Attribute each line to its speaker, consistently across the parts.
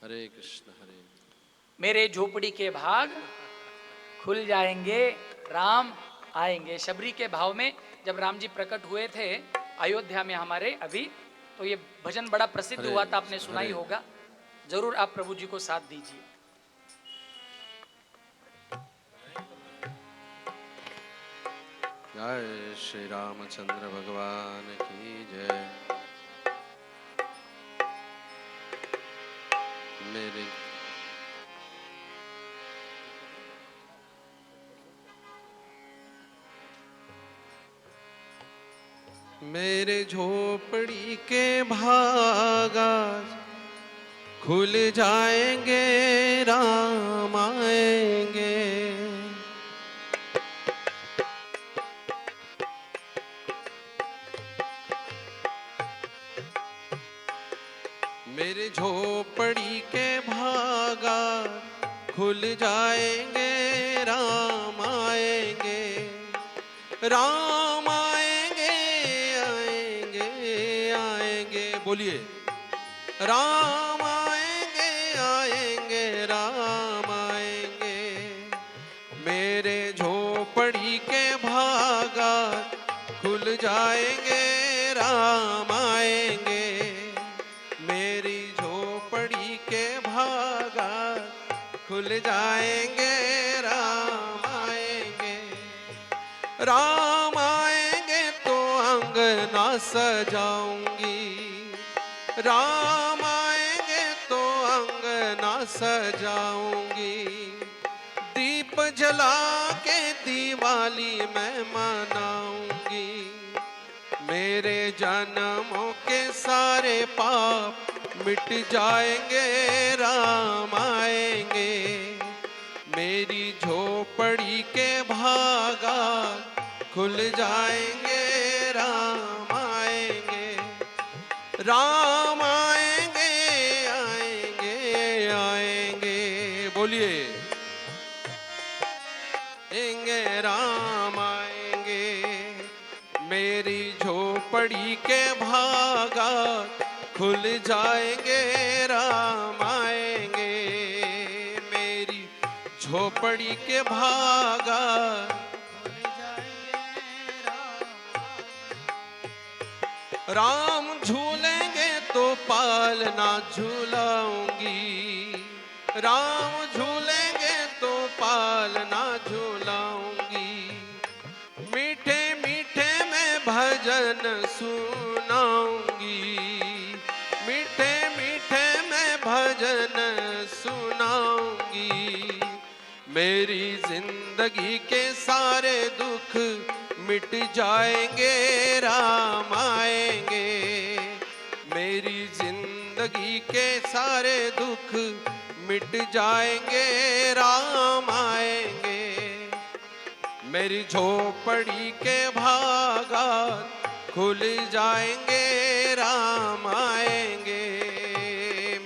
Speaker 1: हरे कृष्ण हरे।
Speaker 2: मेरे झोपड़ी के भाग खुल जाएंगे, राम आएंगे। शबरी के भाव में जब राम जी प्रकट हुए थे अयोध्या में हमारे अभी, तो ये भजन बड़ा प्रसिद्ध हुआ था, आपने सुना ही होगा। जरूर आप प्रभु जी को साथ दीजिए।
Speaker 1: जय श्री रामचंद्र भगवान की जय। मेरे झोपड़ी के भागा खुल जाएंगे, राम आएंगे। मेरे झोपड़ी के भागा खुल जाएंगे, राम आएंगे, राम आएंगे, आएंगे, आएंगे। बोलिए, राम आएंगे, आएंगे, राम आएंगे। मेरे झोपड़ी के भागा खुल जाएंगे, राम आएंगे। मेरी झोपड़ी के भागा खुल जाएंगे, राम आएंगे। राम आएंगे तो अंगना सजाऊंगी, राम आएंगे तो अंगना सजाऊंगी। दीप जला के दिवाली मैं मनाऊंगी। मेरे जन्मों के सारे पाप मिट जाएंगे, राम आएंगे। मेरी झोपड़ी के भागा खुल जाएंगे, राम आएंगे, राम आएंगे, आएंगे, आएंगे। बोलिए, आएंगे, राम आएंगे। मेरी झोपड़ी के भागा खुल जाएंगे, राम आएंगे। मेरी झोपड़ी के भागा खुल जाएंगे, राम झूलेंगे तो पालना झूलाऊंगी, राम झूलेंगे तो पालना झूलाऊंगी। मीठे मीठे मैं भजन सुनाऊंगी, मीठे मीठे मैं भजन सुनाऊंगी। मेरी जिंदगी के सारे दुख मिट जाएंगे, राम आएंगे। मेरी जिंदगी के सारे दुख मिट जाएंगे, राम आएंगे। मेरी झोपड़ी के भागा खुल जाएंगे, राम आएंगे।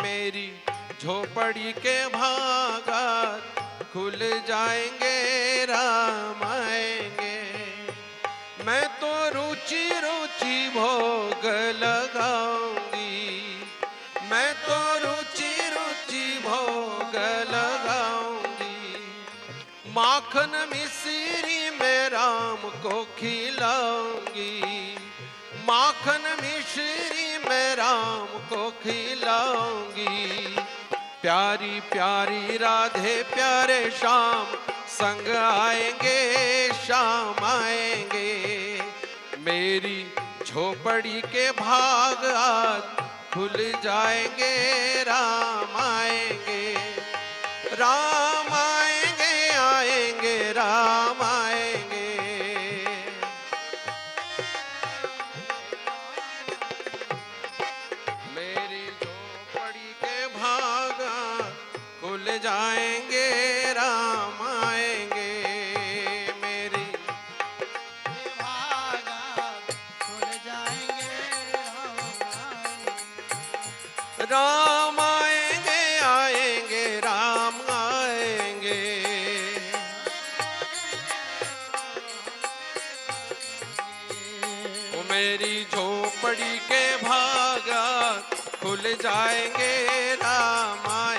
Speaker 1: मेरी झोपड़ी के भागा खुल जाएंगे, राम आएंगे। मैं तो रुचि रुचि भोग लगाऊंगी, मैं तो रुचि रुचि भोग लगाऊंगी। माखन मिश्री में राम को खिलाऊंगी, माखन मिश्री में राम को खिलाऊंगी। प्यारी प्यारी राधे प्यारे श्याम संग आएंगे, शाम आएंगे। मेरी झोपड़ी के भाग आज खुल जाएंगे, राम आएंगे, राम आएंगे, आएंगे, राम आएंगे। मेरी झोपड़ी के भाग खुल जाएंगे, राम आएंगे। मेरी भागा खुल जाएंगे, राम आएंगे, आएंगे, राम आएंगे। वो मेरी झोपड़ी के भागा खुल जाएंगे, राम आएंगे।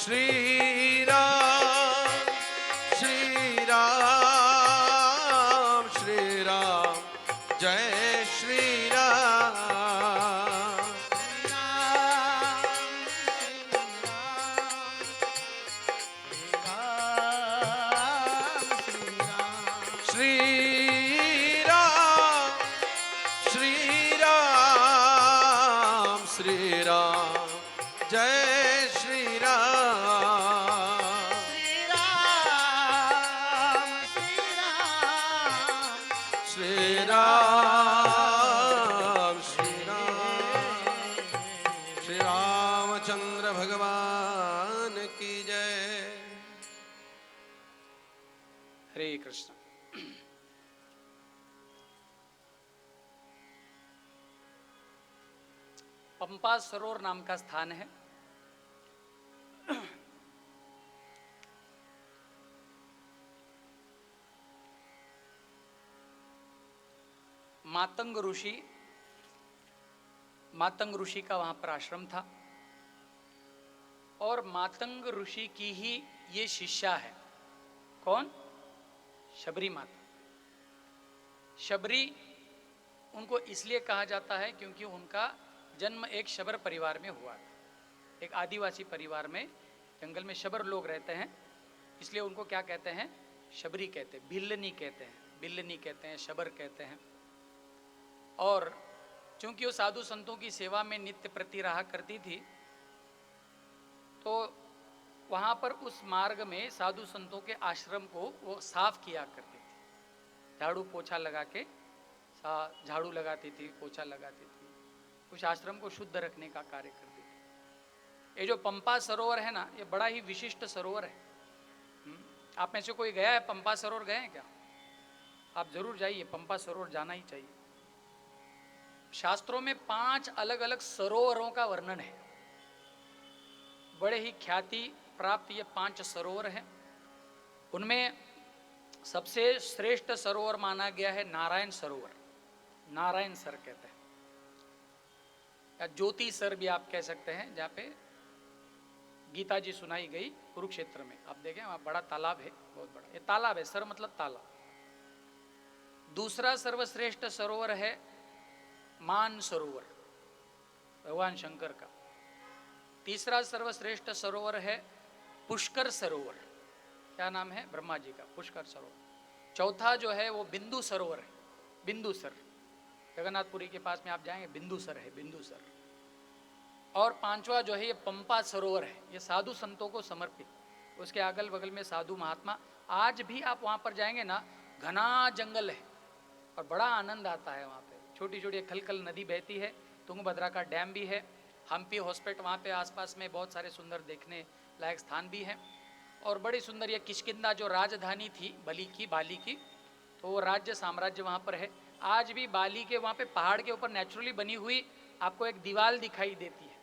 Speaker 1: श्री राम श्री राम श्री राम जय श्री राम श्री राम श्री राम श्री राम जय श्री राम श्री राम श्री राम श्री रामचंद्र भगवान की जय।
Speaker 2: हरे कृष्ण। पंपा सरोवर नाम का स्थान है। मातंग ऋषि का वहां पर आश्रम था और मातंग ऋषि की ही ये शिष्या है। कौन? शबरी माता। शबरी उनको इसलिए कहा जाता है क्योंकि उनका जन्म एक शबर परिवार में हुआ था। एक आदिवासी परिवार में, जंगल में शबर लोग रहते हैं, इसलिए उनको क्या कहते हैं? शबरी कहते हैं, भिल्लनी कहते हैं, बिल्लनी कहते हैं, शबर कहते हैं। और चूंकि वो साधु संतों की सेवा में नित्य प्रति रहा करती थी, तो वहाँ पर उस मार्ग में साधु संतों के आश्रम को वो साफ किया करती थी। झाड़ू पोछा लगा के झाड़ू लगाती थी, पोछा लगाती थी, उस आश्रम को शुद्ध रखने का कार्य करती थी। ये जो पंपा सरोवर है ना, ये बड़ा ही विशिष्ट सरोवर है। आप में से कोई गया है पंपा सरोवर? गए हैं क्या? आप जरूर जाइए, पंपा सरोवर जाना ही चाहिए। शास्त्रों में 5 अलग अलग सरोवरों का वर्णन है। बड़े ही ख्याति प्राप्त ये 5 सरोवर हैं। उनमें सबसे श्रेष्ठ सरोवर माना गया है नारायण सरोवर। नारायण सर कहते हैं, या ज्योति सर भी आप कह सकते हैं, जहाँ पे गीता जी सुनाई गई कुरुक्षेत्र में। आप देखें वहाँ बड़ा तालाब है, बहुत बड़ा। ये तालाब है, सर मतलब तालाब। दूसरा सर्वश्रेष्ठ सरोवर है मान सरोवर, भगवान शंकर का। तीसरा सर्वश्रेष्ठ सरोवर है पुष्कर सरोवर। क्या नाम है? ब्रह्मा जी का, पुष्कर सरोवर। चौथा जो है वो बिंदु सरोवर है, बिंदुसर। जगन्नाथपुरी के पास में आप जाएंगे, बिंदुसर है, बिंदुसर। और 5वां जो है ये पंपा सरोवर है, ये साधु संतों को समर्पित। उसके अगल बगल में साधु महात्मा। आज भी आप वहाँ पर जाएंगे ना, घना जंगल है और बड़ा आनंद आता है वहाँ पे। छोटी छोटी खलखल नदी बहती है, तुंगभद्रा का डैम भी है, हम्पी हॉस्पिटल वहाँ पे आसपास में बहुत सारे सुंदर देखने लायक स्थान भी हैं। और बड़ी सुंदर ये किष्किंधा जो राजधानी थी बाली की, तो वो राज्य साम्राज्य वहाँ पर है। आज भी बाली के वहाँ पे पहाड़ के ऊपर नेचुरली बनी हुई आपको एक दीवार दिखाई देती है।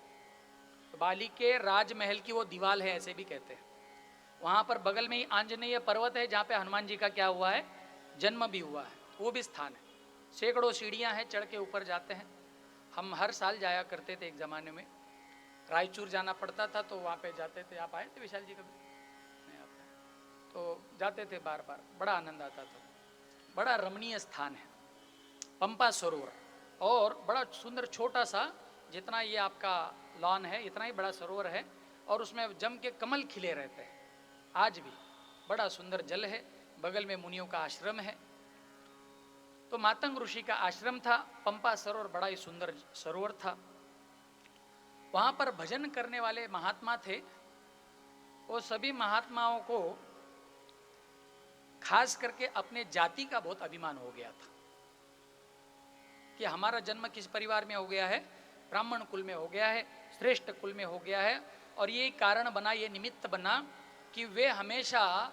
Speaker 2: तो बाली के राजमहल की वो दीवार है, ऐसे भी कहते हैं। वहाँ पर बगल में ही आंजनेय पर्वत है, जहाँ पे हनुमान जी का क्या हुआ है? जन्म भी हुआ है। वो भी स्थान है। सैकड़ों सीढ़ियाँ हैं, चढ़ के ऊपर जाते हैं। हम हर साल जाया करते थे एक ज़माने में। रायचूर जाना पड़ता था तो वहाँ पे जाते थे। आप आए थे विशाल जी कभी? नहीं आप? तो जाते थे बार बार, बड़ा आनंद आता था। बड़ा रमणीय स्थान है पंपा सरोवर। और बड़ा सुंदर छोटा सा, जितना ये आपका लॉन है इतना ही बड़ा सरोवर है। और उसमें जम के कमल खिले रहते हैं आज भी। बड़ा सुंदर जल है, बगल में मुनियों का आश्रम है। तो मातंग ऋषि का आश्रम था। पंपा सरोवर बड़ा ही सुंदर सरोवर था। वहाँ पर भजन करने वाले महात्मा थे। वो सभी महात्माओं को खास करके अपने जाति का बहुत अभिमान हो गया था कि हमारा जन्म किस परिवार में हो गया है? ब्राह्मण कुल में हो गया है, श्रेष्ठ कुल में हो गया है। और ये कारण बना, ये निमित्त बना कि वे हमेशा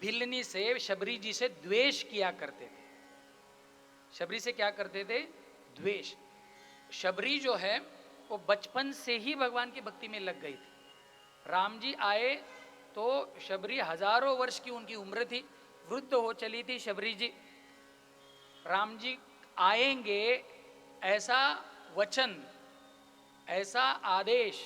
Speaker 2: भिल्लनी से, शबरी जी से द्वेष किया करते थे। शबरी से क्या करते थे? द्वेष। शबरी जो है वो बचपन से ही भगवान की भक्ति में लग गई थी। राम जी आए तो शबरी हजारों वर्ष की उनकी उम्र थी, वृद्ध हो चली थी शबरी जी। राम जी आएंगे ऐसा वचन ऐसा आदेश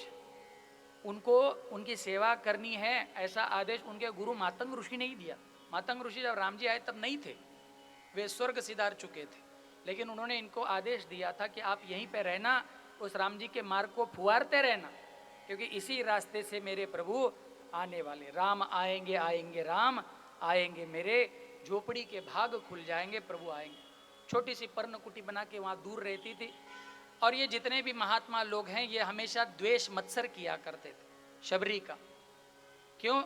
Speaker 2: उनको उनकी सेवा करनी है, ऐसा आदेश उनके गुरु मातंग ऋषि ने ही दिया। मातंग ऋषि जब राम जी आए तब नहीं थे, वे स्वर्ग सिधार चुके थे, लेकिन उन्होंने इनको आदेश दिया था कि आप यहीं पे रहना, उस राम जी के मार्ग को फुवारते रहना, क्योंकि इसी रास्ते से मेरे प्रभु आने वाले। राम आएंगे आएंगे राम आएंगे, मेरे झोपड़ी के भाग खुल जाएंगे, प्रभु आएंगे। छोटी सी पर्णकुटी बना के वहाँ दूर रहती थी। और ये जितने भी महात्मा लोग हैं ये हमेशा द्वेष मत्सर किया करते थे शबरी का। क्यों?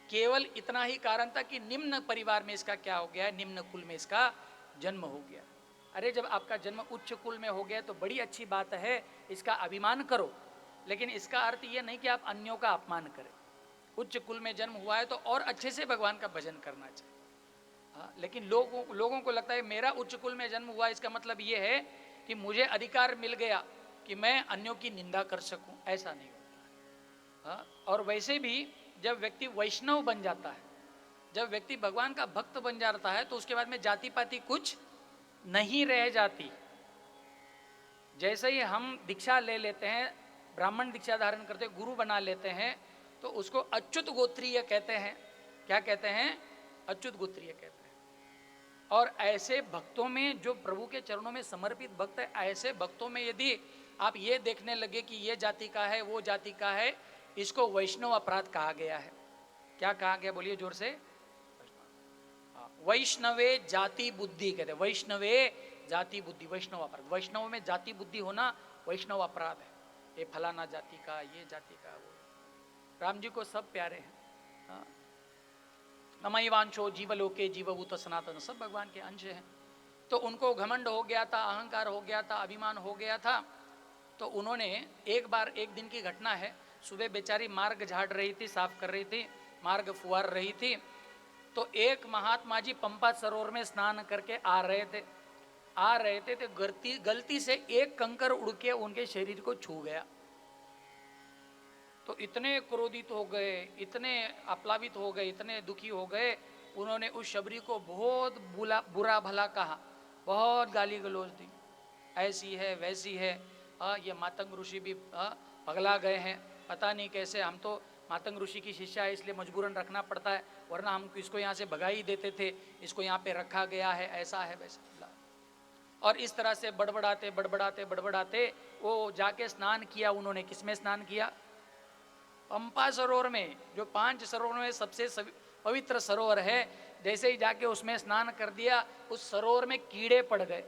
Speaker 2: केवल इतना ही कारण था कि निम्न परिवार में इसका क्या हो गया है, निम्न कुल में इसका जन्म हो गया। अरे जब आपका जन्म उच्च कुल में हो गया तो बड़ी अच्छी बात है, इसका अभिमान करो, लेकिन इसका अर्थ ये नहीं कि आप अन्यों का अपमान करें। उच्च कुल में जन्म हुआ है तो और अच्छे से भगवान का भजन करना चाहिए। हाँ, लेकिन लोगों को लगता है मेरा उच्च कुल में जन्म हुआ, इसका मतलब ये है कि मुझे अधिकार मिल गया कि मैं अन्यों की निंदा कर सकूं। ऐसा नहीं होता। हाँ, और वैसे भी जब व्यक्ति वैष्णव बन जाता है, जब व्यक्ति भगवान का भक्त बन जाता है, तो उसके बाद में जाति पाति कुछ नहीं रह जाती। जैसे ही हम दीक्षा ले लेते हैं, ब्राह्मण दीक्षा धारण करते, गुरु बना लेते हैं, तो उसको अच्युत गोत्रीय कहते हैं। क्या कहते हैं? अच्युत गोत्रीय कहते हैं। और ऐसे भक्तों में, जो प्रभु के चरणों में समर्पित भक्त है, ऐसे भक्तों में यदि आप ये देखने लगे कि ये जाति का है, वो जाति का है, इसको वैष्णव अपराध कहा गया है। क्या कहा गया? बोलिए जोर से। वैष्णवे जाति बुद्धि कहते हैं। वैष्णवे जाति बुद्धि, वैष्णव अपराध। वैष्णव में जाति बुद्धि होना वैष्णव अपराध है। ये फलाना जाति का, ये जाति का, वो। राम जी को सब प्यारे हैं। हाँ, ममैवांशो जीवलोके जीवभूत सनातन, सब भगवान के अंश हैं। तो उनको घमंड हो गया था, अहंकार हो गया था, अभिमान हो गया था। तो उन्होंने एक बार, एक दिन की घटना है, सुबह बेचारी मार्ग झाड़ रही थी, साफ कर रही थी, मार्ग फुआर रही थी। तो एक महात्मा जी पंपा सरोवर में स्नान करके आ रहे थे, तो गलती से एक कंकर उड़ के उनके शरीर को छू गया। तो इतने क्रोधित हो गए, इतने अप्लावित हो गए, इतने दुखी हो गए, उन्होंने उस शबरी को बहुत बुरा भला कहा, बहुत गाली गलौज दी, ऐसी है वैसी है। ये मातंग ऋषि भी पगला गए हैं, पता नहीं कैसे। हम तो मातंग ऋषि की शिष्या है, इसलिए मजबूरन रखना पड़ता है, वरना हम इसको यहाँ से भगा ही देते थे, इसको यहाँ पे रखा गया है, ऐसा है वैसा। और इस तरह से बड़बड़ाते बड़बड़ाते बड़बड़ाते वो जाके स्नान किया उन्होंने। किसमें स्नान किया? पंपा सरोवर में, जो 5 सरोवर में सबसे पवित्र सरोवर है। जैसे ही जाके उसमें स्नान कर दिया, उस सरोवर में कीड़े पड़ गए।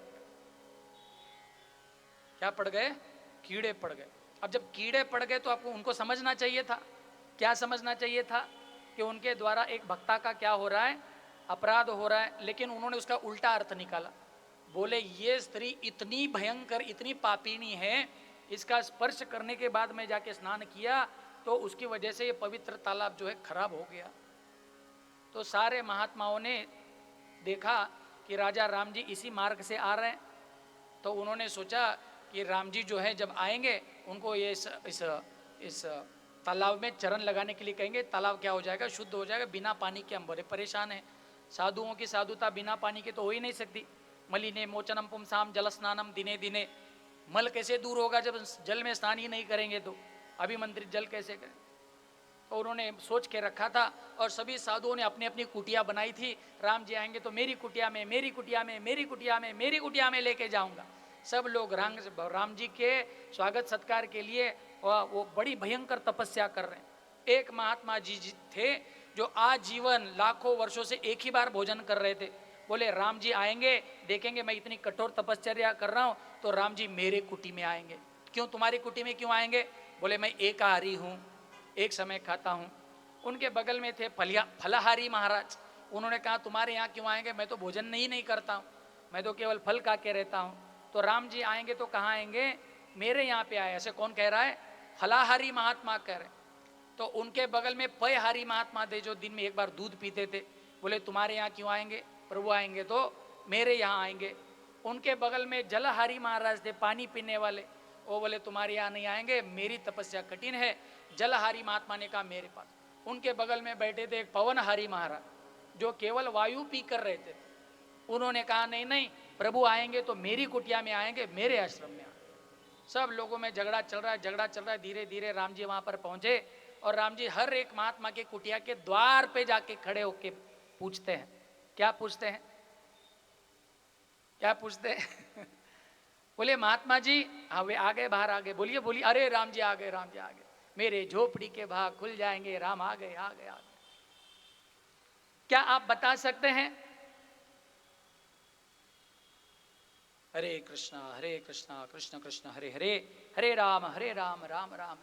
Speaker 2: क्या पड़ गए? कीड़े पड़ गए। अब जब कीड़े पड़ गए तो आपको उनको समझना चाहिए था। क्या समझना चाहिए था? कि उनके द्वारा एक भक्ता का क्या हो रहा है? अपराध हो रहा है। लेकिन उन्होंने उसका उल्टा अर्थ निकाला। बोले ये स्त्री इतनी भयंकर, इतनी पापीनी है, इसका स्पर्श करने के बाद मैं जाके स्नान किया तो उसकी वजह से ये पवित्र तालाब जो है खराब हो गया। तो सारे महात्माओं ने देखा कि राजा राम जी इसी मार्ग से आ रहे हैं, तो उन्होंने सोचा कि राम जी जो है जब आएंगे, उनको ये इस तालाब में चरण लगाने के लिए कहेंगे। तालाब क्या हो जाएगा? शुद्ध हो जाएगा। बिना पानी के हम बड़े परेशान हैं। साधुओं की साधुता बिना पानी के तो हो ही नहीं सकती। मलिने मोचनम पुंसाम जल स्नानम दिने दिने। मल कैसे दूर होगा जब जल में स्नान ही नहीं करेंगे? तो अभिमंत्रित जल कैसे करें? तो उन्होंने सोच के रखा था, और सभी साधुओं ने अपनी अपनी कुटिया बनाई थी। राम जी आएंगे तो मेरी कुटिया में, मेरी कुटिया में, मेरी कुटिया में, मेरी कुटिया में लेके जाऊंगा। सब लोग राम जी के स्वागत सत्कार के लिए वो बड़ी भयंकर तपस्या कर रहे हैं। एक महात्मा जी थे जो आजीवन लाखों वर्षों से एक ही बार भोजन कर रहे थे। बोले राम जी आएंगे, देखेंगे मैं इतनी कठोर तपस्या कर रहा हूँ, तो राम जी मेरे कुटी में आएंगे। क्यों तुम्हारी कुटी में क्यों आएंगे? बोले मैं एकाहारी हूँ, एक समय खाता हूँ। उनके बगल में थे फलाहारी महाराज। उन्होंने कहा तुम्हारे यहाँ क्यों आएंगे? मैं तो भोजन नहीं करता हूँ, मैं तो केवल फल खा के रहता हूँ। तो राम जी आएंगे तो कहाँ आएंगे? मेरे यहाँ पे आए। ऐसे कौन कह रहा है? फलाहारी महात्मा कह रहे। तो उनके बगल में पयहारी महात्मा थे, जो दिन में एक बार दूध पीते थे। बोले तुम्हारे यहाँ क्यों आएंगे? प्रभु आएंगे तो मेरे यहाँ आएंगे। उनके बगल में जलहारी महाराज थे, पानी पीने वाले। वो बोले तुम्हारे यहाँ नहीं आएंगे, मेरी तपस्या कठिन है। जलहारी महात्मा ने कहा मेरे पास। उनके बगल में बैठे थे एक पवनहारी महाराज, जो केवल वायु पी कर रहे थे। उन्होंने कहा नहीं नहीं, प्रभु आएंगे तो मेरी कुटिया में आएंगे, मेरे आश्रम में आएंगे। सब लोगों में झगड़ा चल रहा है, झगड़ा चल रहा है। धीरे धीरे राम जी वहां पर पहुंचे और राम जी हर एक महात्मा के कुटिया के द्वार पे जाके खड़े होके पूछते हैं। क्या पूछते हैं? क्या पूछते हैं? बोले महात्मा जी, हाँ वे आ गए, बाहर आ गए। बोलिए बोलिए। अरे राम जी आ गए, राम जी आ गए, मेरे झोपड़ी के भाग खुल जाएंगे, राम आ गए आ गए आ गए। क्या आप बता सकते हैं? हरे कृष्णा कृष्ण कृष्ण हरे हरे, हरे राम राम राम।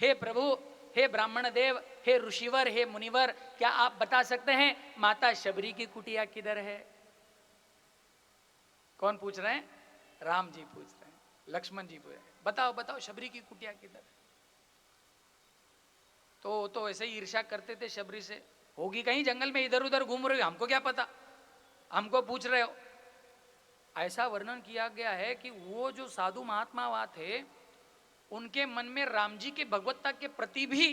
Speaker 2: हे प्रभु, हे ब्राह्मण देव, हे ऋषिवर, हे मुनिवर, क्या आप बता सकते हैं माता शबरी की कुटिया किधर है? कौन पूछ रहे हैं? राम जी पूछ रहे हैं, लक्ष्मण जी पूछ रहे हैं। बताओ बताओ, शबरी की कुटिया किधर है? तो ऐसे ही ईर्ष्या करते थे शबरी से। होगी कहीं जंगल में इधर उधर घूम रहे हो, हमको क्या पता, हमको पूछ रहे हो। ऐसा वर्णन किया गया है कि वो जो साधु महात्मा वहां थे, उनके मन में राम जी के भगवत्ता के प्रति भी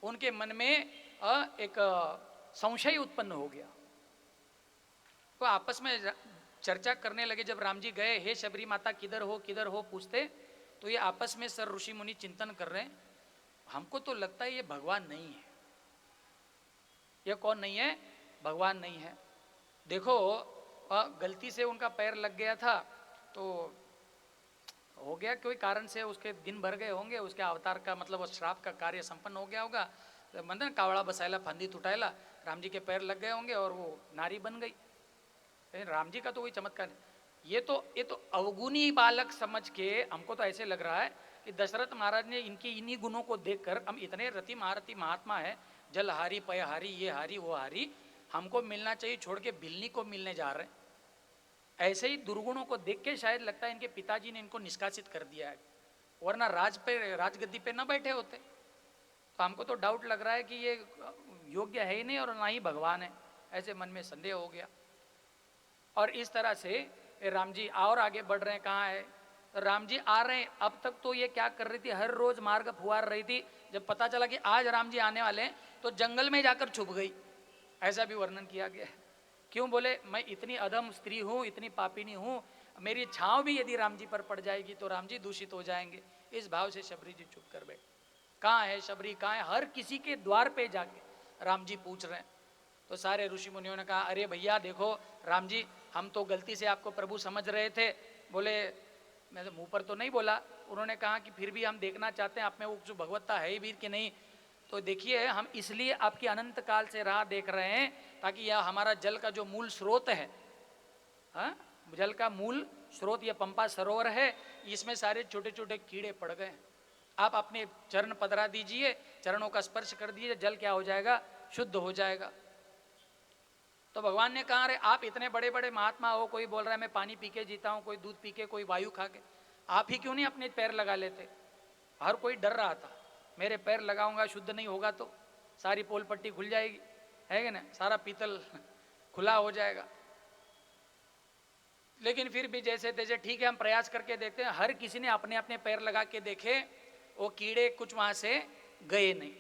Speaker 2: उनके मन में एक संशय उत्पन्न हो गया। तो आपस में चर्चा करने लगे। जब राम जी गए, हे शबरी माता किधर हो पूछते, तो ये आपस में सर ऋषि मुनि चिंतन कर रहे हैं, हमको तो लगता है ये भगवान नहीं है। ये कौन नहीं है? भगवान नहीं है। देखो गलती से उनका पैर लग गया था, तो हो गया कोई कारण से, उसके दिन भर गए होंगे, उसके अवतार का मतलब वो श्राप का कार्य संपन्न हो गया होगा। मंदन कावड़ा बसायला फांदी तुटायला, राम जी के पैर लग गए होंगे और वो नारी बन गई। राम जी का तो कोई चमत्कार नहीं। ये तो अवगुणी बालक समझ के हमको तो ऐसे लग रहा है कि दशरथ महाराज ने इनकी इन्हीं गुणों को देखकर, हम इतने रति महारथी महात्मा है, जलहारी पयहारी ये हारी वो हारी, हमको मिलना चाहिए छोड़ के बिल्ली को मिलने जा रहे हैं। ऐसे ही दुर्गुणों को देख के शायद लगता है इनके पिताजी ने इनको निष्कासित कर दिया है, वरना राजगद्दी पे ना बैठे होते। तो हमको तो डाउट लग रहा है कि ये योग्य है ही नहीं और ना ही भगवान है, ऐसे मन में संदेह हो गया। और इस तरह से राम जी और आगे बढ़ रहे हैं। कहाँ है राम जी? आ रहे हैं। अब तक तो ये क्या कर रही थी, हर रोज मार्ग फुआर रही थी। जब पता चला कि आज राम जी आने वाले हैं, तो जंगल में जाकर छुप गई। ऐसा भी वर्णन किया गया है। क्यों? बोले मैं इतनी अधम स्त्री हूँ, इतनी पापिनी हूँ, मेरी छाँव भी यदि राम जी पर पड़ जाएगी तो राम जी दूषित हो जाएंगे। इस भाव से शबरी जी चुप कर बैठ। कहाँ है शबरी, कहाँ है? हर किसी के द्वार पे जाके राम जी पूछ रहे हैं। तो सारे ऋषि मुनियों ने कहा, अरे भैया देखो राम जी, हम तो गलती से आपको प्रभु समझ रहे थे। बोले मैं तो मुंह पर तो नहीं बोला। उन्होंने कहा कि फिर भी हम देखना चाहते हैं आप में वो जो भगवत्ता है भी कि नहीं। तो देखिए, हम इसलिए आपकी अनंत काल से राह देख रहे हैं ताकि यह हमारा जल का जो मूल स्रोत है, हाँ, जल का मूल स्रोत यह पंपा सरोवर है, इसमें सारे छोटे छोटे कीड़े पड़ गए। आप अपने चरण पधरा दीजिए, चरणों का स्पर्श कर दीजिए, जल क्या हो जाएगा? शुद्ध हो जाएगा। तो भगवान ने कहा, अरे आप इतने बड़े बड़े महात्मा हो, कोई बोल रहा है मैं पानी पी के जीता हूँ, कोई दूध पी के, कोई वायु खा के, आप ही क्यों नहीं अपने पैर लगा लेते? हर कोई डर रहा था, मेरे पैर लगाऊंगा शुद्ध नहीं होगा तो सारी पोल पट्टी खुल जाएगी, है कि ना, सारा पीतल खुला हो जाएगा। लेकिन फिर भी जैसे तैसे ठीक है, हम प्रयास करके देखते हैं। हर किसी ने अपने अपने पैर लगा के देखे, वो कीड़े कुछ वहां से गए नहीं।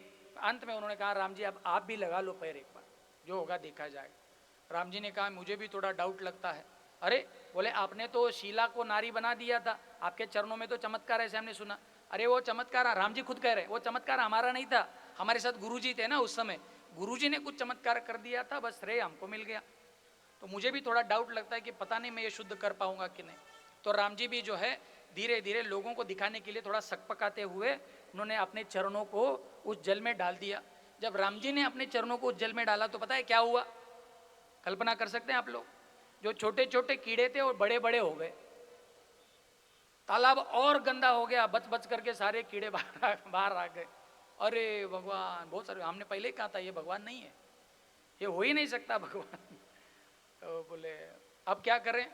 Speaker 2: अंत में उन्होंने कहा, राम जी अब आप भी लगा लो पैर, एक बार जो होगा देखा जाएगा। राम जी ने कहा, मुझे भी थोड़ा डाउट लगता है। अरे बोले, आपने तो शीला को नारी बना दिया था, आपके चरणों में तो चमत्कार ऐसे हमने सुना। अरे वो चमत्कार, राम जी खुद कह रहे, वो चमत्कार हमारा नहीं था, हमारे साथ गुरुजी थे ना उस समय, गुरुजी ने कुछ चमत्कार कर दिया था, बस श्रेय हमको मिल गया। तो मुझे भी थोड़ा डाउट लगता है कि पता नहीं मैं ये शुद्ध कर पाऊंगा कि नहीं। तो राम जी भी जो है धीरे धीरे लोगों को दिखाने के लिए थोड़ा सकपकाते हुए उन्होंने अपने चरणों को उस जल में डाल दिया। जब राम जी ने अपने चरणों को उस जल में डाला तो पता है क्या हुआ? कल्पना कर सकते हैं आप लोग? जो छोटे छोटे कीड़े थे वो बड़े बड़े हो गए, तालाब और गंदा हो गया, बच बच करके सारे कीड़े बाहर आ गए। अरे भगवान, बहुत सारे, हमने पहले ही कहा था ये भगवान नहीं है, ये हो ही नहीं सकता भगवान। तो बोले अब क्या करें?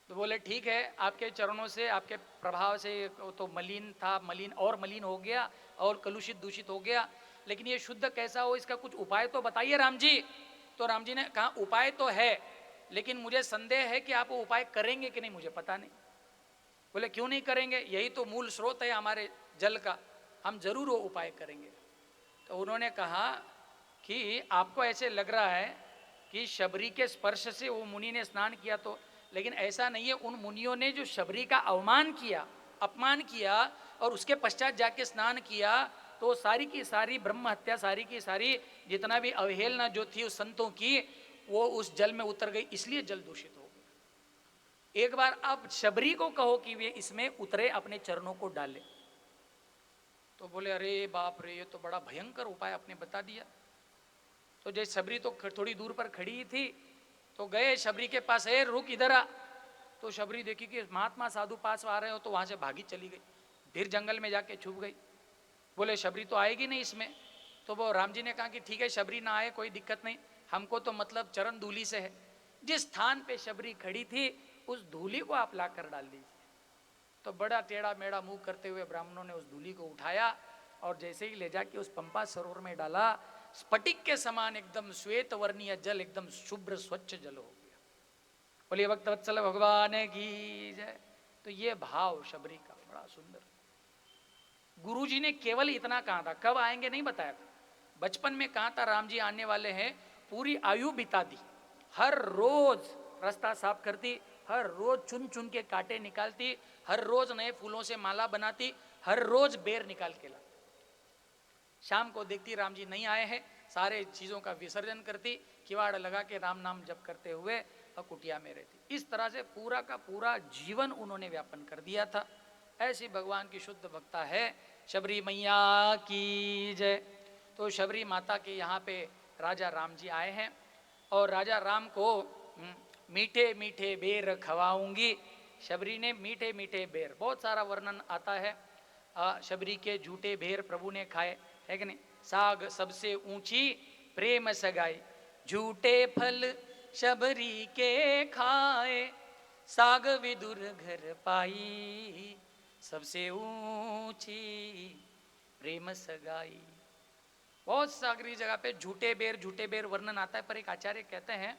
Speaker 2: तो बोले ठीक है, आपके चरणों से, आपके प्रभाव से तो मलिन था, मलिन और मलिन हो गया और कलुषित दूषित हो गया, लेकिन ये शुद्ध कैसा हो, इसका कुछ उपाय तो बताइए राम जी। तो राम जी ने कहा, उपाय तो है, लेकिन मुझे संदेह है कि आप वो उपाय करेंगे कि नहीं, मुझे पता नहीं। बोले क्यों नहीं करेंगे, यही तो मूल स्रोत है हमारे जल का, हम जरूर वो उपाय करेंगे। तो उन्होंने कहा कि आपको ऐसे लग रहा है कि शबरी के स्पर्श से वो मुनि ने स्नान किया, तो लेकिन ऐसा नहीं है। उन मुनियों ने जो शबरी का अवमान किया, अपमान किया और उसके पश्चात जाके स्नान किया, तो सारी की सारी ब्रह्म हत्या, सारी की सारी जितना भी अवहेलना जो थी उस संतों की, वो उस जल में उतर गई, इसलिए जल दूषित हो गया। एक बार अब शबरी को कहो कि वे इसमें उतरे, अपने चरणों को डाले, तो बोले अरे बाप रे, ये तो बड़ा भयंकर उपाय आपने बता दिया। तो जैसे शबरी तो थोड़ी दूर पर खड़ी थी, तो गए शबरी के पास, है रुक इधर आ। तो शबरी देखी कि महात्मा साधु पास आ रहे हो, तो वहां से भागी चली गई, फिर जंगल में जाके छुप गई। बोले शबरी तो आएगी नहीं इसमें। तो वो राम जी ने कहा कि ठीक है, शबरी ना आए कोई दिक्कत नहीं, हमको तो मतलब चरण धूलि से है। जिस स्थान पे शबरी खड़ी थी उस धूलि को आप ला कर डाल दीजिए। तो बड़ा टेढ़ा मेढ़ा मुंह करते हुए ब्राह्मणों ने उस धूलि को उठाया और जैसे ही ले जाके उस पंपा सरोवर में डाला, स्फटिक के समान एकदम श्वेत वर्णीय जल, एकदम शुभ्र स्वच्छ जल हो गया। बोलिए भक्तवत्सल भगवान की जय। तो ये भाव शबरी का बड़ा सुंदर। गुरुजी ने केवल इतना कहा था, कब आएंगे नहीं बताया था, बचपन में कहा था राम जी आने वाले हैं, पूरी आयु बिता दी। हर रोज रास्ता साफ करती, हर रोज चुन चुन के कांटे निकालती, हर रोज नए फूलों से माला बनाती, हर रोज बेर निकाल के लाती। शाम को देखती राम जी नहीं आए हैं, सारे चीजों का विसर्जन करती, किवाड़ लगा के राम नाम जप करते हुए और कुटिया में रहती। इस तरह से पूरा का पूरा जीवन उन्होंने व्यापन कर दिया था। ऐसी भगवान की शुद्ध भक्ता है। शबरी मैया की जय। तो शबरी माता के यहाँ पे राजा राम जी आए हैं और राजा राम को मीठे मीठे बेर खवाऊंगी। शबरी ने मीठे मीठे बेर, बहुत सारा वर्णन आता है। शबरी के झूठे बेर प्रभु ने खाए, है कि नहीं। साग सबसे ऊंची प्रेम सगाई, झूठे फल शबरी के खाए, साग विदुर घर पाई, सबसे ऊंची प्रेम सगाई। बहुत सागरी जगह पे झूठे बेर वर्णन आता है, पर एक आचार्य कहते हैं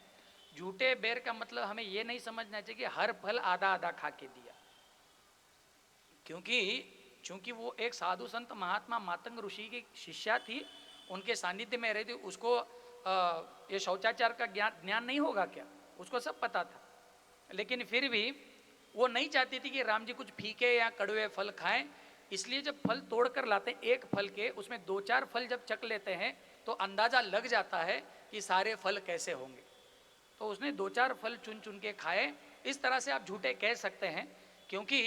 Speaker 2: झूठे बेर का मतलब हमें यह नहीं समझना चाहिए कि हर फल आधा आधा खा के दिया, क्योंकि चूंकि वो एक साधु संत महात्मा मातंग ऋषि की शिष्या थी, उनके सानिध्य में रहती, उसको ये शौचाचार का ज्ञान नहीं होगा क्या, उसको सब पता था। लेकिन फिर भी वो नहीं चाहती थी कि राम जी कुछ फीके या कड़वे फल खाएं, इसलिए जब फल तोड़ कर लाते एक फल के, उसमें दो चार फल जब चख लेते हैं तो अंदाजा लग जाता है कि सारे फल कैसे होंगे। तो उसने दो चार फल चुन चुन के खाए। इस तरह से आप झूठे कह सकते हैं, क्योंकि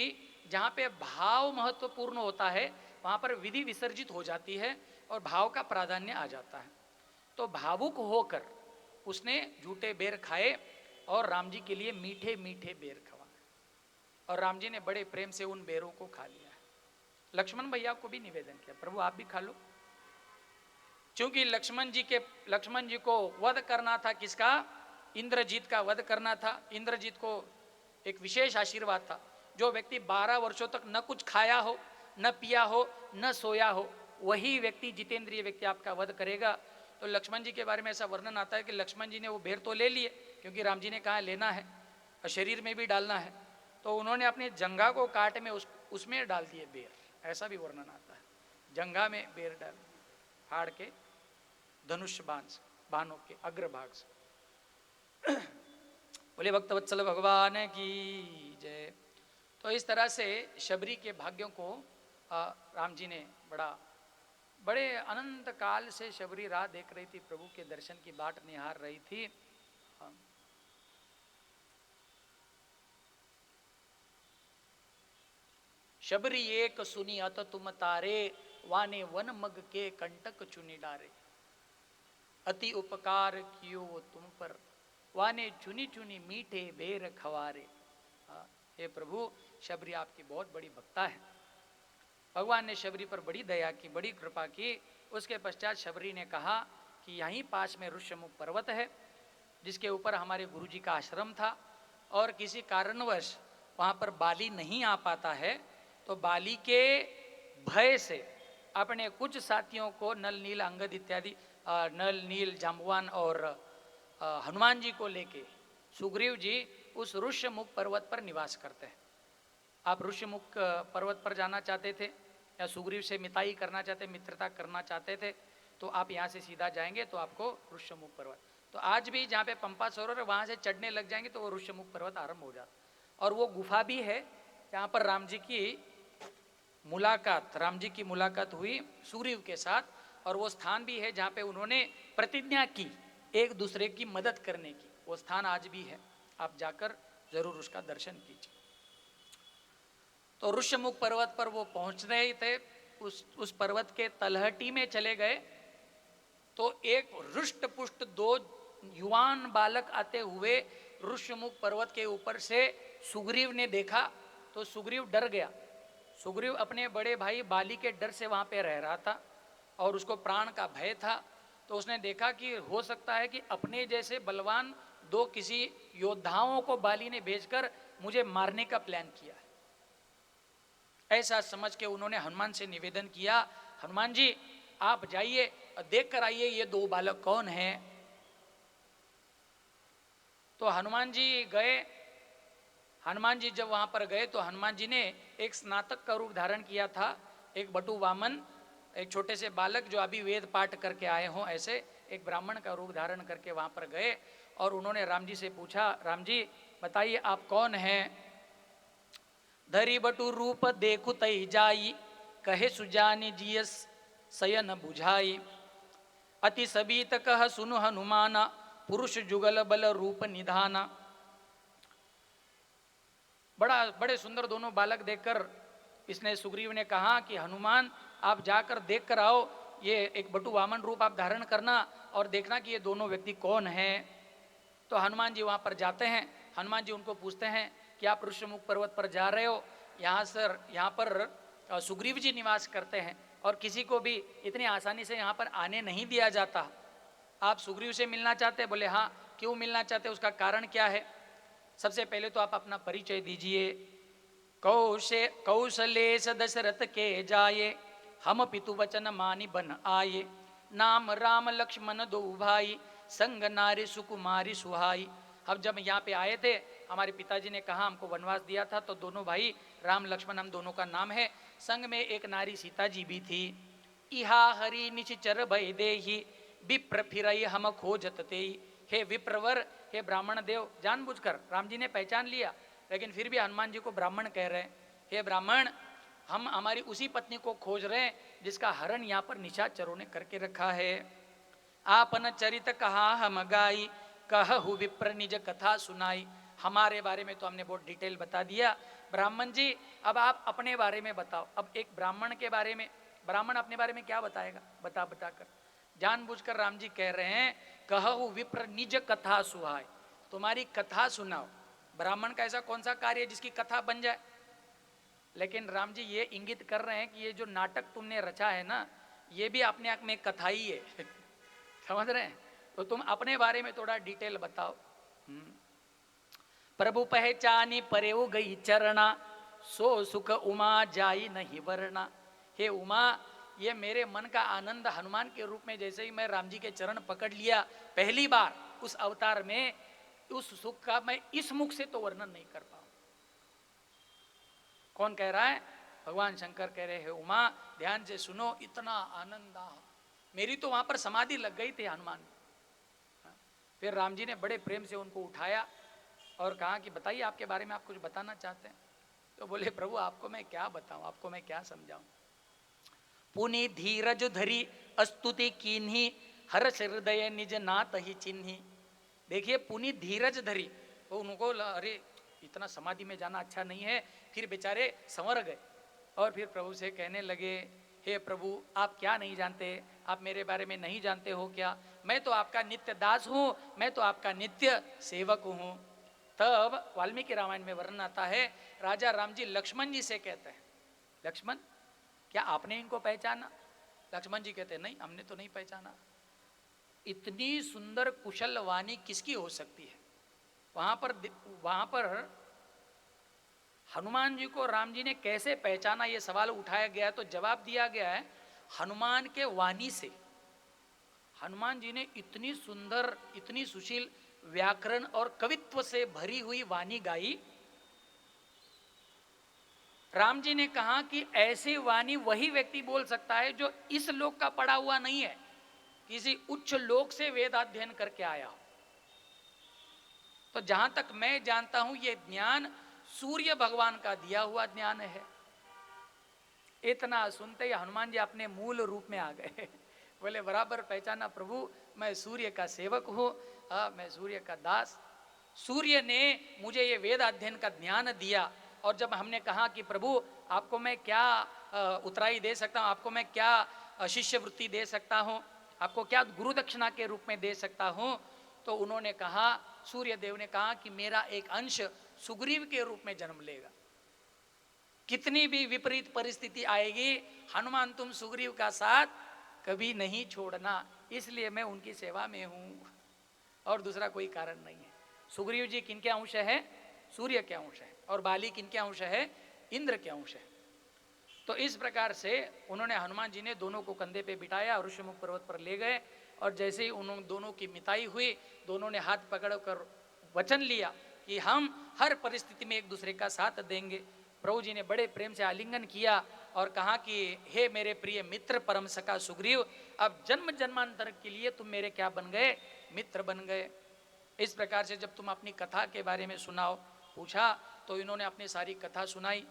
Speaker 2: जहाँ पे भाव महत्वपूर्ण होता है वहाँ पर विधि विसर्जित हो जाती है और भाव का प्राधान्य आ जाता है। तो भावुक होकर उसने झूठे बेर खाए और राम जी के लिए मीठे मीठे बेर खवाए, और राम जी ने बड़े प्रेम से उन बेरों को खा लिया है। लक्ष्मण भैया को भी निवेदन किया, प्रभु आप भी खा लो, क्योंकि लक्ष्मण जी को वध करना था। किसका? इंद्रजीत का वध करना था। इंद्रजीत को एक विशेष आशीर्वाद था, जो व्यक्ति 12 वर्षों तक न कुछ खाया हो, न पिया हो, न सोया हो, वही व्यक्ति जितेंद्रिय व्यक्ति आपका वध करेगा। तो लक्ष्मण जी के बारे में ऐसा वर्णन आता है कि लक्ष्मण जी ने वो बेर तो ले लिए, क्योंकि राम जी ने कहा लेना है और शरीर में भी डालना है, तो उन्होंने अपनी जंघा को काट में उसमें डाल दिए बेर, ऐसा भी वर्णन आता है। जंघा में बेर डाल फाड़ के धनुष बाणों के अग्रभाग से। बोले भक्तवत्सल भगवान की जय। तो इस तरह से शबरी के भाग्यों को राम जी ने बड़े अनंत काल से शबरी राह देख रही थी, प्रभु के दर्शन की बाट निहार रही थी। शबरी एक सुनी अत तुम तारे, वाने वन मग के कंटक चुनी डारे, अति उपकार कियो वो तुम पर, वाने चुनी चुनी मीठे बेर खवारे। हे प्रभु, शबरी आपकी बहुत बड़ी भक्ता है। भगवान ने शबरी पर बड़ी दया की, बड़ी कृपा की। उसके पश्चात शबरी ने कहा कि यहीं पास में ऋष्यमुख पर्वत है, जिसके ऊपर हमारे गुरुजी का आश्रम था, और किसी कारणवश वहाँ पर बाली नहीं आ पाता है, तो बाली के भय से अपने कुछ साथियों को नल नील अंगद इत्यादि, नल नील जाम्बवान और हनुमान जी को लेके सुग्रीव जी उस ऋष्यमुख पर्वत पर निवास करते हैं। आप ऋष्यमुख पर्वत पर जाना चाहते थे या सुग्रीव से मिताई करना चाहते, मित्रता करना चाहते थे, तो आप यहाँ से सीधा जाएंगे तो आपको ऋष्यमुख पर्वत, तो आज भी जहाँ पे पंपा सरोवर है वहाँ से चढ़ने लग जाएंगे तो वो ऋष्यमुख पर्वत आरंभ हो जाता। और वो गुफा भी है जहाँ पर राम जी की मुलाकात हुई सुग्रीव के साथ, और वो स्थान भी है जहाँ पे उन्होंने प्रतिज्ञा की एक दूसरे की मदद करने की। वो स्थान आज भी है, आप जाकर जरूर उसका दर्शन कीजिए। तो ऋष्यमुख पर्वत पर वो पहुंच रहे थे, उस पर्वत के तलहटी में चले गए तो एक रुष्ट पुष्ट 2 युवान बालक आते हुए ऋष्यमुख पर्वत के ऊपर से सुग्रीव ने देखा तो सुग्रीव डर गया। सुग्रीव अपने बड़े भाई बाली के डर से वहां पे रह रहा था और उसको प्राण का भय था। तो उसने देखा कि हो सकता है कि अपने जैसे बलवान 2 किसी योद्धाओं को बाली ने भेजकर मुझे मारने का प्लान किया है। ऐसा समझ के उन्होंने हनुमान से निवेदन किया, हनुमान जी आप जाइए और देख कर आइए ये 2 बालक कौन हैं। तो हनुमान जी गए। हनुमान जी जब वहां पर गए तो हनुमान जी ने एक स्नातक का रूप धारण किया था, एक बटु वामन, एक छोटे से बालक जो अभी वेद पाठ करके आए हों, ऐसे एक ब्राह्मण का रूप धारण करके वहां पर गए और उन्होंने राम जी से पूछा, राम जी बताइए आप कौन हैं। धरी बटु रूप देखु तई जाई, कहे सुजानी जियस सयन बुझाई। अति सबीत कह सुनु हनुमाना, पुरुष जुगल बल रूप निधाना। बड़े सुंदर दोनों बालक देखकर इसने सुग्रीव ने कहा कि हनुमान आप जाकर देख कर आओ, ये एक बटु वामन रूप आप धारण करना और देखना कि ये दोनों व्यक्ति कौन हैं। तो हनुमान जी वहाँ पर जाते हैं। हनुमान जी उनको पूछते हैं कि आप ऋष्यमुख पर्वत पर जा रहे हो, यहाँ पर सुग्रीव जी निवास करते हैं और किसी को भी इतनी आसानी से यहाँ पर आने नहीं दिया जाता। आप सुग्रीव से मिलना चाहते? बोले हाँ। क्यों मिलना चाहते, उसका कारण क्या है? सबसे पहले तो आप अपना परिचय दीजिए। कौशलेश दशरथ के जाये, हम पितु वचन मानी बन आये। नाम राम लक्ष्मण 2 भाई, संग नारी सुकुमारी सुहाई। अब जब यहाँ पे आए थे, हमारे पिताजी ने कहा हमको वनवास दिया था, तो दोनों भाई राम लक्ष्मण हम दोनों का नाम है। संग में एक नारी सीता जी भी थी। इहा हरि निश्चर भय देही, विप्र फिरई हम खोजत तेई। हे विप्रवर, हे ब्राह्मण देव, जानबूझकर राम जी ने पहचान लिया लेकिन फिर भी हनुमान जी को ब्राह्मण कह रहे हैं। हे ब्राह्मण, हम हमारी उसी पत्नी को खोज रहे हैं जिसका हरण यहाँ पर निशाचरों ने करके रखा है। आपन चरित कहा हम गाई, कहु विप्र निज कथा सुनाई। हमारे बारे में तो हमने बहुत डिटेल बता दिया। ब्राह्मण जी अब आप अपने बारे में बताओ। अब एक ब्राह्मण के बारे में, ब्राह्मण अपने बारे में क्या बताएगा? बता कर जानबूझकर राम जी कह रहे हैं कहु विप्र निज कथा सुहाय, तुम्हारी कथा सुनाओ। ब्राह्मण का ऐसा कौन सा कार्य है जिसकी कथा बन जाए? लेकिन राम जी ये इंगित कर रहे हैं कि ये जो नाटक तुमने रचा है ना, ये भी अपने आप में कथा ही है। समझ रहे हैं? तो तुम अपने बारे में थोड़ा डिटेल बताओ। प्रभु पहचानी परेऊ गई चरना, सो सुख उमा जाई नहीं वरना। हे उमा, ये मेरे मन का आनंद हनुमान के रूप में जैसे ही मैं राम जी के चरण पकड़ लिया पहली बार उस अवतार में, उस सुख का मैं इस मुख से तो वर्णन नहीं कर पाऊं। कौन कह रहा है? भगवान शंकर कह रहे हैं उमा ध्यान से सुनो, इतना आनंद आ, मेरी तो वहां पर समाधि लग गई थी हनुमान। फिर राम जी ने बड़े प्रेम से उनको उठाया और कहा कि बताइए आपके बारे में आप कुछ बताना चाहते हैं? तो बोले प्रभु आपको मैं क्या बताऊं, आपको मैं क्या समझाऊं। पुनि धीरज धरी अस्तुति कीन्ही, हर्ष हृदय निज नात ही चिन्ही। देखिए पुनि धीरज धरी, तो उनको अरे इतना समाधि में जाना अच्छा नहीं है, फिर बेचारे संवर गए और फिर प्रभु से कहने लगे हे प्रभु आप क्या नहीं जानते, आप मेरे बारे में नहीं जानते हो क्या? मैं तो आपका नित्य दास हूँ, मैं तो आपका नित्य सेवक हूँ। तब वाल्मीकि रामायण में वर्णन आता है, राजा राम जी लक्ष्मण जी से कहते हैं लक्ष्मण क्या आपने इनको पहचाना? लक्ष्मण जी कहते हैं नहीं हमने तो नहीं पहचाना। इतनी सुंदर कुशल वाणी किसकी हो सकती है? वहां पर हनुमान जी को राम जी ने कैसे पहचाना, ये सवाल उठाया गया तो जवाब दिया गया है हनुमान के वाणी से। हनुमान जी ने इतनी सुंदर, इतनी सुशील व्याकरण और कवित्व से भरी हुई वाणी गाई। राम जी ने कहा कि ऐसी वाणी वही व्यक्ति बोल सकता है जो इस लोक का पढ़ा हुआ नहीं है, किसी उच्च लोक से वेद अध्ययन करके आया हो। तो जहां तक मैं जानता हूं ये ज्ञान सूर्य भगवान का दिया हुआ ज्ञान है। इतना सुनते ही हनुमान जी अपने मूल रूप में आ गए। बोले बराबर पहचाना प्रभु, मैं सूर्य का सेवक हूँ, मैं सूर्य का दास। सूर्य ने मुझे ये वेद अध्ययन का ज्ञान दिया। और जब हमने कहा कि प्रभु आपको मैं क्या उतराई दे सकता हूँ, आपको मैं क्या शिष्यवृत्ति दे सकता हूँ, आपको क्या गुरु दक्षिणा के रूप में दे सकता हूँ, तो उन्होंने कहा, सूर्य देव ने कहा कि मेरा एक अंश सुग्रीव के रूप में जन्म लेगा। कितनी भी विपरीत परिस्थिति आएगी, हनुमान तुम सुग्रीव का साथ कभी नहीं छोड़ना, इसलिए मैं उनकी सेवा में हूं, और दूसरा कोई कारण नहीं है। सुग्रीव जी किनके अंश है? सूर्य के अंश है। और बाली किनके अंश है? इंद्र के अंश है। तो इस प्रकार से उन्होंने, हनुमान जी ने दोनों को कंधे पे बिठाया और ऋषिमुख पर्वत पर ले गए। और जैसे ही उन्होंने दोनों की मिताई हुई, दोनों ने हाथ पकड़कर वचन लिया कि हम हर परिस्थिति में एक दूसरे का साथ देंगे। प्रभु जी ने बड़े प्रेम से आलिंगन किया और कहा कि हे मेरे प्रिय मित्र परम सखा सुग्रीव, अब जन्म जन्मांतर के लिए तुम मेरे क्या बन गए? मित्र बन गए। इस प्रकार से जब तुम अपनी कथा के बारे में सुनाओ, पूछा, तो इन्होंने अपनी सारी कथा सुनाई।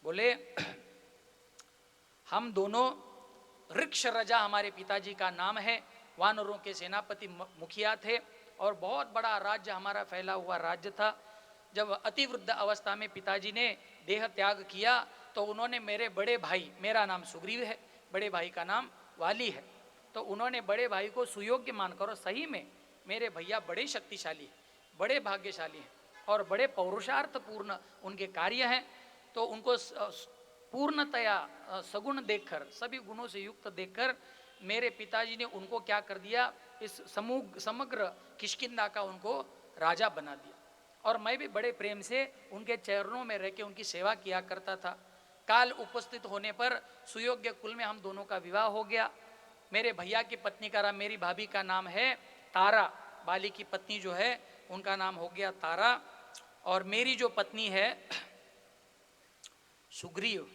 Speaker 2: बोले हम दोनों, ऋक्ष रजा हमारे पिताजी का नाम है, वानरों के सेनापति मुखिया थे और बहुत बड़ा राज्य हमारा फैला हुआ राज्य था। जब अतिवृद्ध अवस्था में पिताजी ने देह त्याग किया तो उन्होंने मेरे बड़े भाई, मेरा नाम सुग्रीव है, बड़े भाई का नाम वाली है, तो उन्होंने बड़े भाई को सुयोग्य मानकर, और सही में मेरे भैया बड़े शक्तिशाली हैं, बड़े भाग्यशाली हैं और बड़े पौरुषार्थपूर्ण उनके कार्य हैं, तो उनको पूर्णतया सगुण देखकर, सभी गुणों से युक्त देखकर मेरे पिताजी ने उनको क्या कर दिया, इस समग्र किष्किंधा का उनको राजा बना दिया। और मैं भी बड़े प्रेम से उनके चरणों में रह के उनकी सेवा किया करता था। काल उपस्थित होने पर सुयोग्य कुल में हम दोनों का विवाह हो गया। मेरे भैया की पत्नी का, मेरी भाभी का नाम है तारा, बाली की पत्नी जो है उनका नाम हो गया तारा, और मेरी जो पत्नी है सुग्रीव,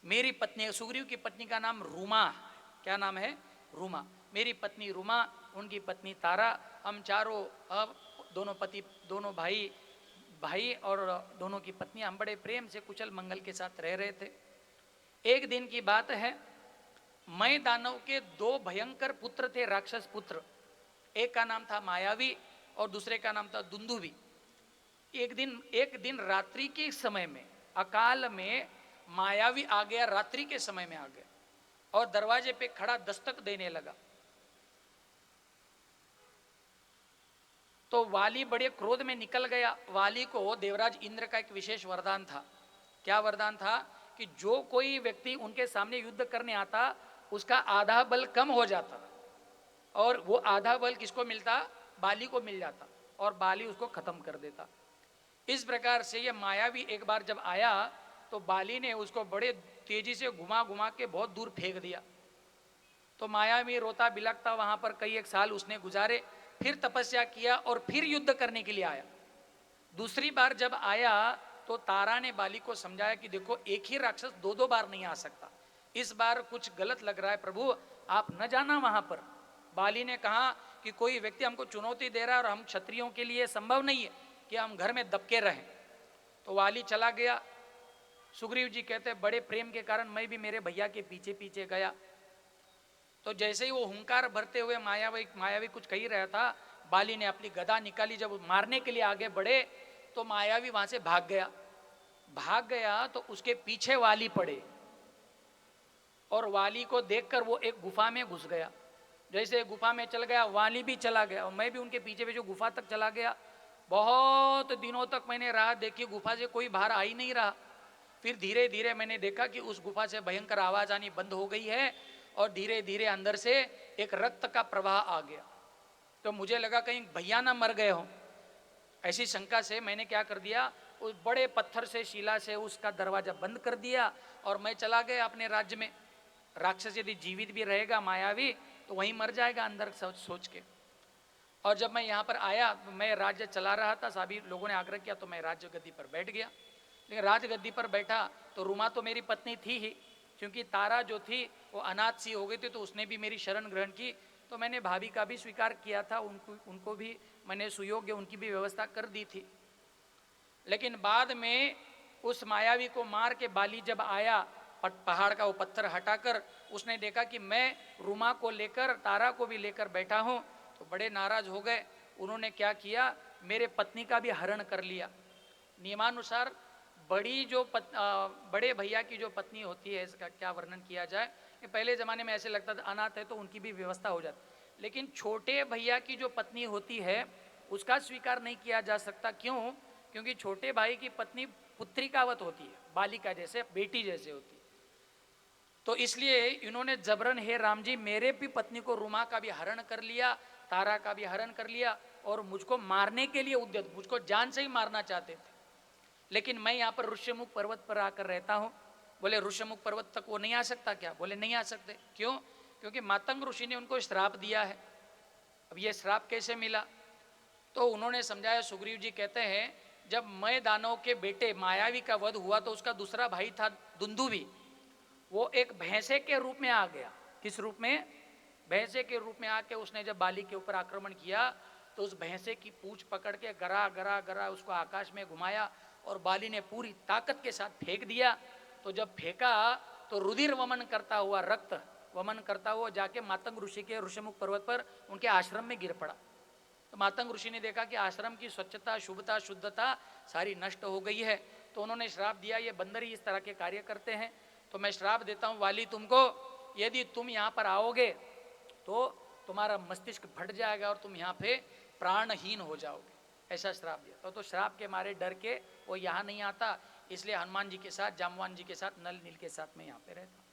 Speaker 2: मेरी पत्नी, सुग्रीव की पत्नी का नाम रूमा, क्या नाम है? रूमा। मेरी पत्नी रूमा, उनकी पत्नी तारा, हम चारों, अब दोनों भाई और दोनों की पत्नी, हम बड़े प्रेम से कुशल मंगल के साथ रह रहे थे। एक दिन की बात है, मैं दानव के दो भयंकर पुत्र थे, राक्षस पुत्र। एक का नाम था मायावी और दूसरे का नाम था दुंदुभी। एक दिन रात्रि के समय में, अकाल में मायावी आ गया, रात्रि के समय में आ गया और दरवाजे पे खड़ा दस्तक देने लगा। तो वाली बड़े क्रोध में निकल गया। वाली को देवराज इंद्र का एक विशेष वरदान था। क्या वरदान था? कि जो कोई व्यक्ति उनके सामने युद्ध करने आता, उसका आधा बल कम हो जाता और वो आधा बल किसको मिलता? बाली को मिल जाता और बाली उसको खत्म कर देता। इस प्रकार से ये मायावी एक बार जब आया तो बाली ने उसको बड़े तेजी से घुमा घुमा के बहुत दूर फेंक दिया। तो मायावी रोता बिलखता वहां पर कई एक साल उसने गुजारे, फिर तपस्या किया और फिर युद्ध करने के लिए आया। दूसरी बार जब आया तो तारा ने बाली को समझाया कि देखो, एक ही राक्षस दो दो बार नहीं आ सकता, इस बार कुछ गलत लग रहा है प्रभु, आप न जाना वहां पर। बाली ने कहा कि कोई व्यक्ति हमको चुनौती दे रहा है और हम क्षत्रियों के लिए संभव नहीं है कि हम घर में दबके रहें। तो वाली चला गया। सुग्रीव जी कहते बड़े प्रेम के कारण मैं भी मेरे भैया के पीछे पीछे गया। तो जैसे ही वो हुंकार भरते हुए मायावी कुछ कही रहा था, बाली ने अपनी गदा निकाली, जब मारने के लिए आगे बढ़े तो मायावी वहां से भाग गया तो उसके पीछे वाली पड़े और वाली को देखकर वो एक गुफा में घुस गया। जैसे गुफा में चल गया, वाली भी चला गया और मैं भी उनके पीछे पीछे गुफा तक चला गया। बहुत दिनों तक मैंने राह देखी, गुफा से कोई बाहर आ ही नहीं रहा। फिर धीरे धीरे मैंने देखा कि उस गुफा से भयंकर आवाज आनी बंद हो गई है और धीरे धीरे अंदर से एक रक्त का प्रवाह आ गया। तो मुझे लगा कहीं भैया ना मर गए हों। ऐसी शंका से मैंने क्या कर दिया, उस बड़े पत्थर से, शिला से उसका दरवाजा बंद कर दिया और मैं चला गया अपने राज्य में। राक्षस यदि जीवित भी रहेगा मायावी तो वहीं मर जाएगा अंदर सोच के। और जब मैं यहाँ पर आया, मैं राज्य चला रहा था, सभी लोगों ने आग्रह किया तो मैं राज्य गद्दी पर बैठ गया। लेकिन राजगद्दी पर बैठा तो रूमा तो मेरी पत्नी थी ही, क्योंकि तारा जो थी वो अनाथ सी हो गई थी, तो उसने भी मेरी शरण ग्रहण की। तो मैंने भाभी का भी स्वीकार किया था, उनको भी मैंने सुयोग्य उनकी भी व्यवस्था कर दी थी। लेकिन बाद में उस मायावी को मार के बाली जब आया पहाड़ का वो पत्थर हटाकर, उसने देखा कि मैं रूमा को लेकर तारा को भी लेकर बैठा हूँ, तो बड़े नाराज हो गए। उन्होंने क्या किया, मेरे पत्नी का भी हरण कर लिया। नियमानुसार बड़े भैया की जो पत्नी होती है, इसका क्या वर्णन किया जाए, कि पहले ज़माने में ऐसे लगता था अनाथ है तो उनकी भी व्यवस्था हो जाती, लेकिन छोटे भैया की जो पत्नी होती है उसका स्वीकार नहीं किया जा सकता। क्यों? क्योंकि छोटे भाई की पत्नी पुत्रिकावत होती है, बालिका जैसे, बेटी जैसे होती है। तो इसलिए इन्होंने जबरन, हे राम जी, मेरे भी पत्नी को रुमा का भी हरण कर लिया, तारा का भी हरण कर लिया, और मुझको मारने के लिए उद्यत, मुझको जान से ही मारना चाहते थे। लेकिन मैं यहाँ पर ऋष्यमुख पर्वत पर आकर रहता हूँ। बोले ऋष्यमुख पर्वत तक वो नहीं आ सकता क्या? बोले नहीं आ सकते। क्यों? क्योंकि मातंग ऋषि ने उनको श्राप दिया है। अब ये श्राप कैसे मिला? तो उन्होंने समझाया। सुग्रीव जी कहते हैं, जब मैं दानव के बेटे मायावी का वध हुआ तो उसका दूसरा भाई था दुंदुभी, वो एक भैंसे के रूप में आ गया। किस रूप में? भैंसे के रूप में आके उसने जब बाली के ऊपर आक्रमण किया तो उस भैंसे की पूंछ पकड़ के गरा गरा गरा उसको आकाश में घुमाया और बाली ने पूरी ताकत के साथ फेंक दिया। तो जब फेंका तो रुधिर वमन करता हुआ, रक्त वमन करता हुआ जाके मातंग ऋषि के ऋषिमुख पर्वत पर उनके आश्रम में गिर पड़ा। तो मातंग ऋषि ने देखा कि आश्रम की स्वच्छता, शुभता, शुद्धता सारी नष्ट हो गई है। तो उन्होंने श्राप दिया, ये बंदर ही इस तरह के कार्य करते हैं, तो मैं श्राप देता हूँ वाली तुमको, यदि तुम यहाँ पर आओगे तो तुम्हारा मस्तिष्क फट जाएगा और तुम यहाँ पे प्राणहीन हो जाओगे। ऐसा श्राप दिया। तो श्राप के मारे डर के वो यहाँ नहीं आता, इसलिए हनुमान जी के साथ, जामवान जी के साथ, नल नील के साथ मैं यहाँ पे रहता हूँ।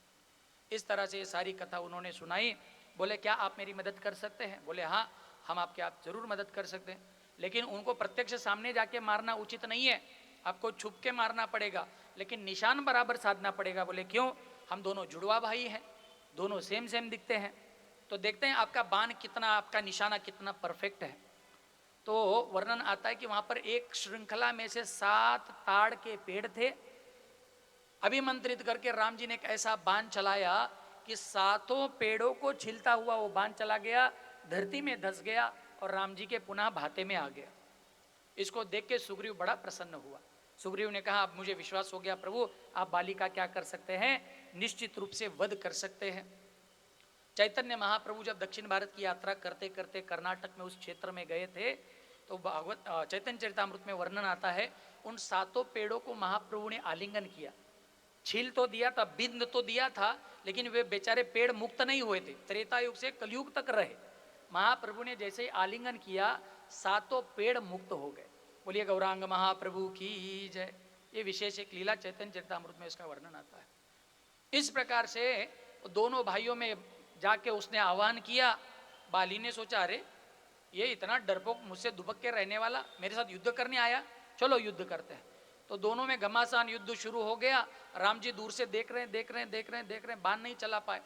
Speaker 2: इस तरह से ये सारी कथा उन्होंने सुनाई। बोले क्या आप मेरी मदद कर सकते हैं? बोले हाँ, हम आपके आप जरूर मदद कर सकते हैं, लेकिन उनको प्रत्यक्ष सामने जाके मारना उचित नहीं है, आपको छुप के मारना पड़ेगा, लेकिन निशान बराबर साधना पड़ेगा। बोले क्यों? हम दोनों जुड़वा भाई हैं, दोनों सेम सेम दिखते हैं, तो देखते हैं आपका बाण कितना, आपका निशाना कितना परफेक्ट है। तो वर्णन आता है कि वहां पर एक श्रृंखला में से 7 ताड़ के पेड़ थे। अभिमंत्रित करके राम जी ने एक ऐसा बाण चलाया कि 7 पेड़ों को छिलता हुआ वो बाण चला गया, धरती में धस गया और राम जी के पुनः भाते में आ गया। इसको देख के सुग्रीव बड़ा प्रसन्न हुआ। सुग्रीव ने कहा, अब मुझे विश्वास हो गया प्रभु, आप बाली का क्या कर सकते हैं? निश्चित रूप से वध कर सकते हैं। चैतन्य महाप्रभु जब दक्षिण भारत की यात्रा करते करते कर्नाटक में उस क्षेत्र में गए थे, तो भागवत चैतन्य चरितामृत में वर्णन आता है, उन 7 पेड़ों को महाप्रभु ने आलिंगन किया। छील तो दिया था, बिंद तो दिया था, लेकिन वे बेचारे पेड़ मुक्त नहीं हुए थे, त्रेता युग से कलयुग तक रहे। महाप्रभु ने जैसे ही आलिंगन किया, 7 पेड़ मुक्त हो गए। बोलिए गौरांग महाप्रभु की जय। ये विशेष एक लीला चैतन्य चरितामृत में इसका वर्णन आता है। इस प्रकार से दोनों भाइयों में जाके उसने आह्वान किया। बाली ने सोचा, अरे ये इतना डरपोक, मुझसे दुबक के रहने वाला मेरे साथ युद्ध करने आया, चलो युद्ध करते हैं। तो दोनों में घमासान युद्ध शुरू हो गया। राम जी दूर से देख रहे हैं, बाण नहीं चला पाए।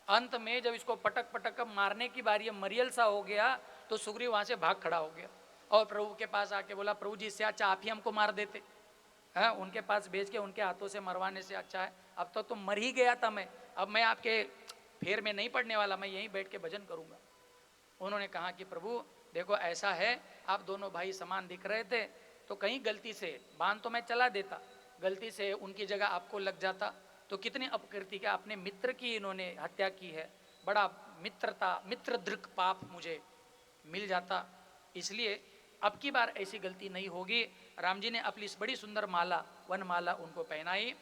Speaker 2: अंत में जब इसको पटक पटक कर मारने की बारी, मरियल सा हो गया, तो सुग्रीव वहां से भाग खड़ा हो गया और प्रभु के पास आके बोला, प्रभु जी इससे अच्छा आप ही हमको मार देते हैं, उनके पास भेज के उनके हाथों से मरवाने से अच्छा है, अब तो तुम मर ही गया था, मैं अब मैं आपके फेर में नहीं पड़ने वाला, मैं यहीं बैठ के भजन करूंगा। उन्होंने कहा कि प्रभु देखो ऐसा है, आप दोनों भाई समान दिख रहे थे, तो कहीं गलती से बाण तो मैं चला देता, गलती से उनकी जगह आपको लग जाता तो कितनी अपकृति का, अपने मित्र की इन्होंने हत्या की है, बड़ा मित्र दृक पाप मुझे मिल जाता, इसलिए अब की बार ऐसी गलती नहीं होगी। राम जी ने अपनी इस बड़ी सुंदर माला, वन माला उनको पहनाई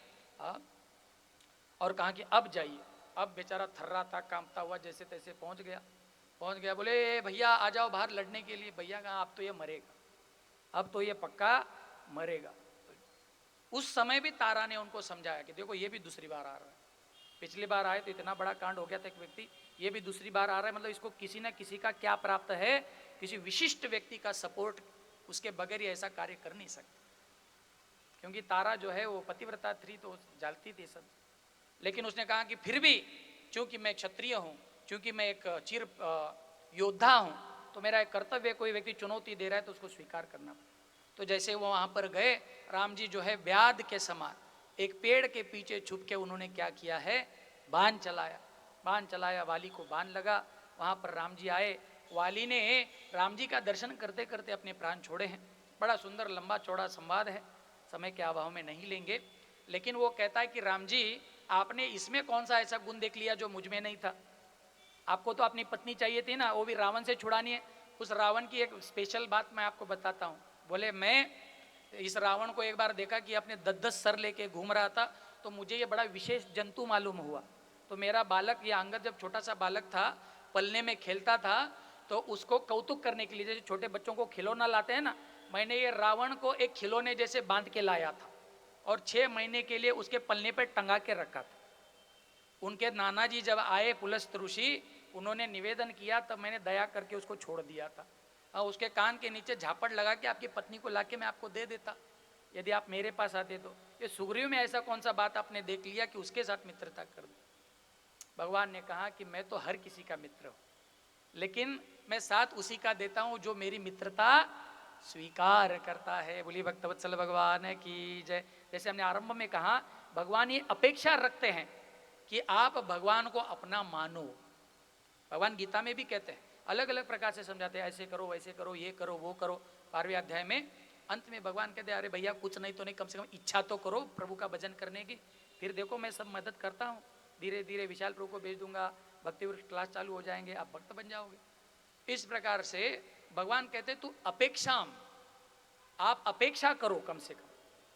Speaker 2: और कहा कि अब जाइए। अब बेचारा थर्राता कांपता हुआ जैसे तैसे पहुंच गया। बोले भैया आ जाओ बाहर लड़ने के लिए। भैया कहा, अब तो ये मरेगा, अब तो ये पक्का मरेगा। उस समय भी तारा ने उनको समझाया कि देखो ये भी दूसरी बार आ रहा है, पिछली बार आए तो इतना बड़ा कांड हो गया था एक व्यक्ति, ये भी दूसरी बार आ रहा है, मतलब इसको किसी न किसी का क्या प्राप्त है, किसी विशिष्ट व्यक्ति का सपोर्ट, उसके बगैर ऐसा कार्य कर नहीं सकते। क्योंकि तारा जो है वो पतिव्रता थी तो जालती थी सब, लेकिन उसने कहा कि फिर भी चूंकि मैं क्षत्रिय हूँ, चूंकि मैं एक चिर योद्धा हूँ, तो मेरा एक कर्तव्य, कोई व्यक्ति चुनौती दे रहा है तो उसको स्वीकार करना। तो जैसे वो वहाँ पर गए, राम जी जो है व्याध के समान एक पेड़ के पीछे छुप के उन्होंने क्या किया है, बाण चलाया। बाण चलाया, वाली को बाण लगा वहाँ पर राम जी आए। वाली ने राम जी का दर्शन करते करते अपने प्राण छोड़े हैं। बड़ा सुंदर लंबा चौड़ा संवाद है, समय के अभाव में नहीं लेंगे। लेकिन वो कहता है कि राम जी, आपने इसमें कौन सा ऐसा गुण देख लिया जो मुझ में नहीं था? आपको तो अपनी पत्नी चाहिए थी ना, वो भी रावण से छुड़ानी है। उस रावण की एक स्पेशल बात मैं आपको बताता हूँ। बोले, मैं इस रावण को एक बार देखा कि अपने 10-10 सर लेके घूम रहा था, तो मुझे ये बड़ा विशेष जंतु मालूम हुआ। तो मेरा बालक, ये अंगद जब छोटा सा बालक था, पलने में खेलता था, तो उसको कौतुक करने के लिए, जैसे छोटे बच्चों को खिलौना लाते हैं ना, मैंने ये रावण को एक खिलौने जैसे बांध के लाया था और 6 महीने के लिए उसके पलने पर टंगा के रखा था। उनके नाना जी जब आए पुलस्त ऋषि, उन्होंने निवेदन किया, तब मैंने दया करके उसको छोड़ दिया था। और उसके कान के नीचे झापड़ लगा के आपकी पत्नी को लाके मैं आपको दे देता, यदि आप मेरे पास आते तो। ये सुग्रीव में ऐसा कौन सा बात आपने देख लिया कि उसके साथ मित्रता कर दी? भगवान ने कहा कि मैं तो हर किसी का मित्र हूँ, लेकिन मैं साथ उसी का देता हूँ जो मेरी मित्रता स्वीकार करता है। बोलिए भक्तवत्सल भगवान की जय। जैसे हमने आरंभ में कहा, भगवान ये अपेक्षा रखते हैं कि आप भगवान को अपना मानो। भगवान गीता में भी कहते हैं, अलग अलग प्रकार से समझाते हैं, ऐसे करो वैसे करो, ये करो वो करो। 12वें अध्याय में अंत में भगवान कहते हैं, अरे भैया कुछ नहीं तो नहीं, कम से कम इच्छा तो करो प्रभु का भजन करने की, फिर देखो मैं सब मदद करता हूँ। धीरे धीरे विशाल प्रभु को भेज दूंगा, भक्ति वृक्ष क्लास चालू हो जाएंगे, आप भक्त बन जाओगे। इस प्रकार से भगवान कहते तू अपेक्षा, आप अपेक्षा करो कम से कम।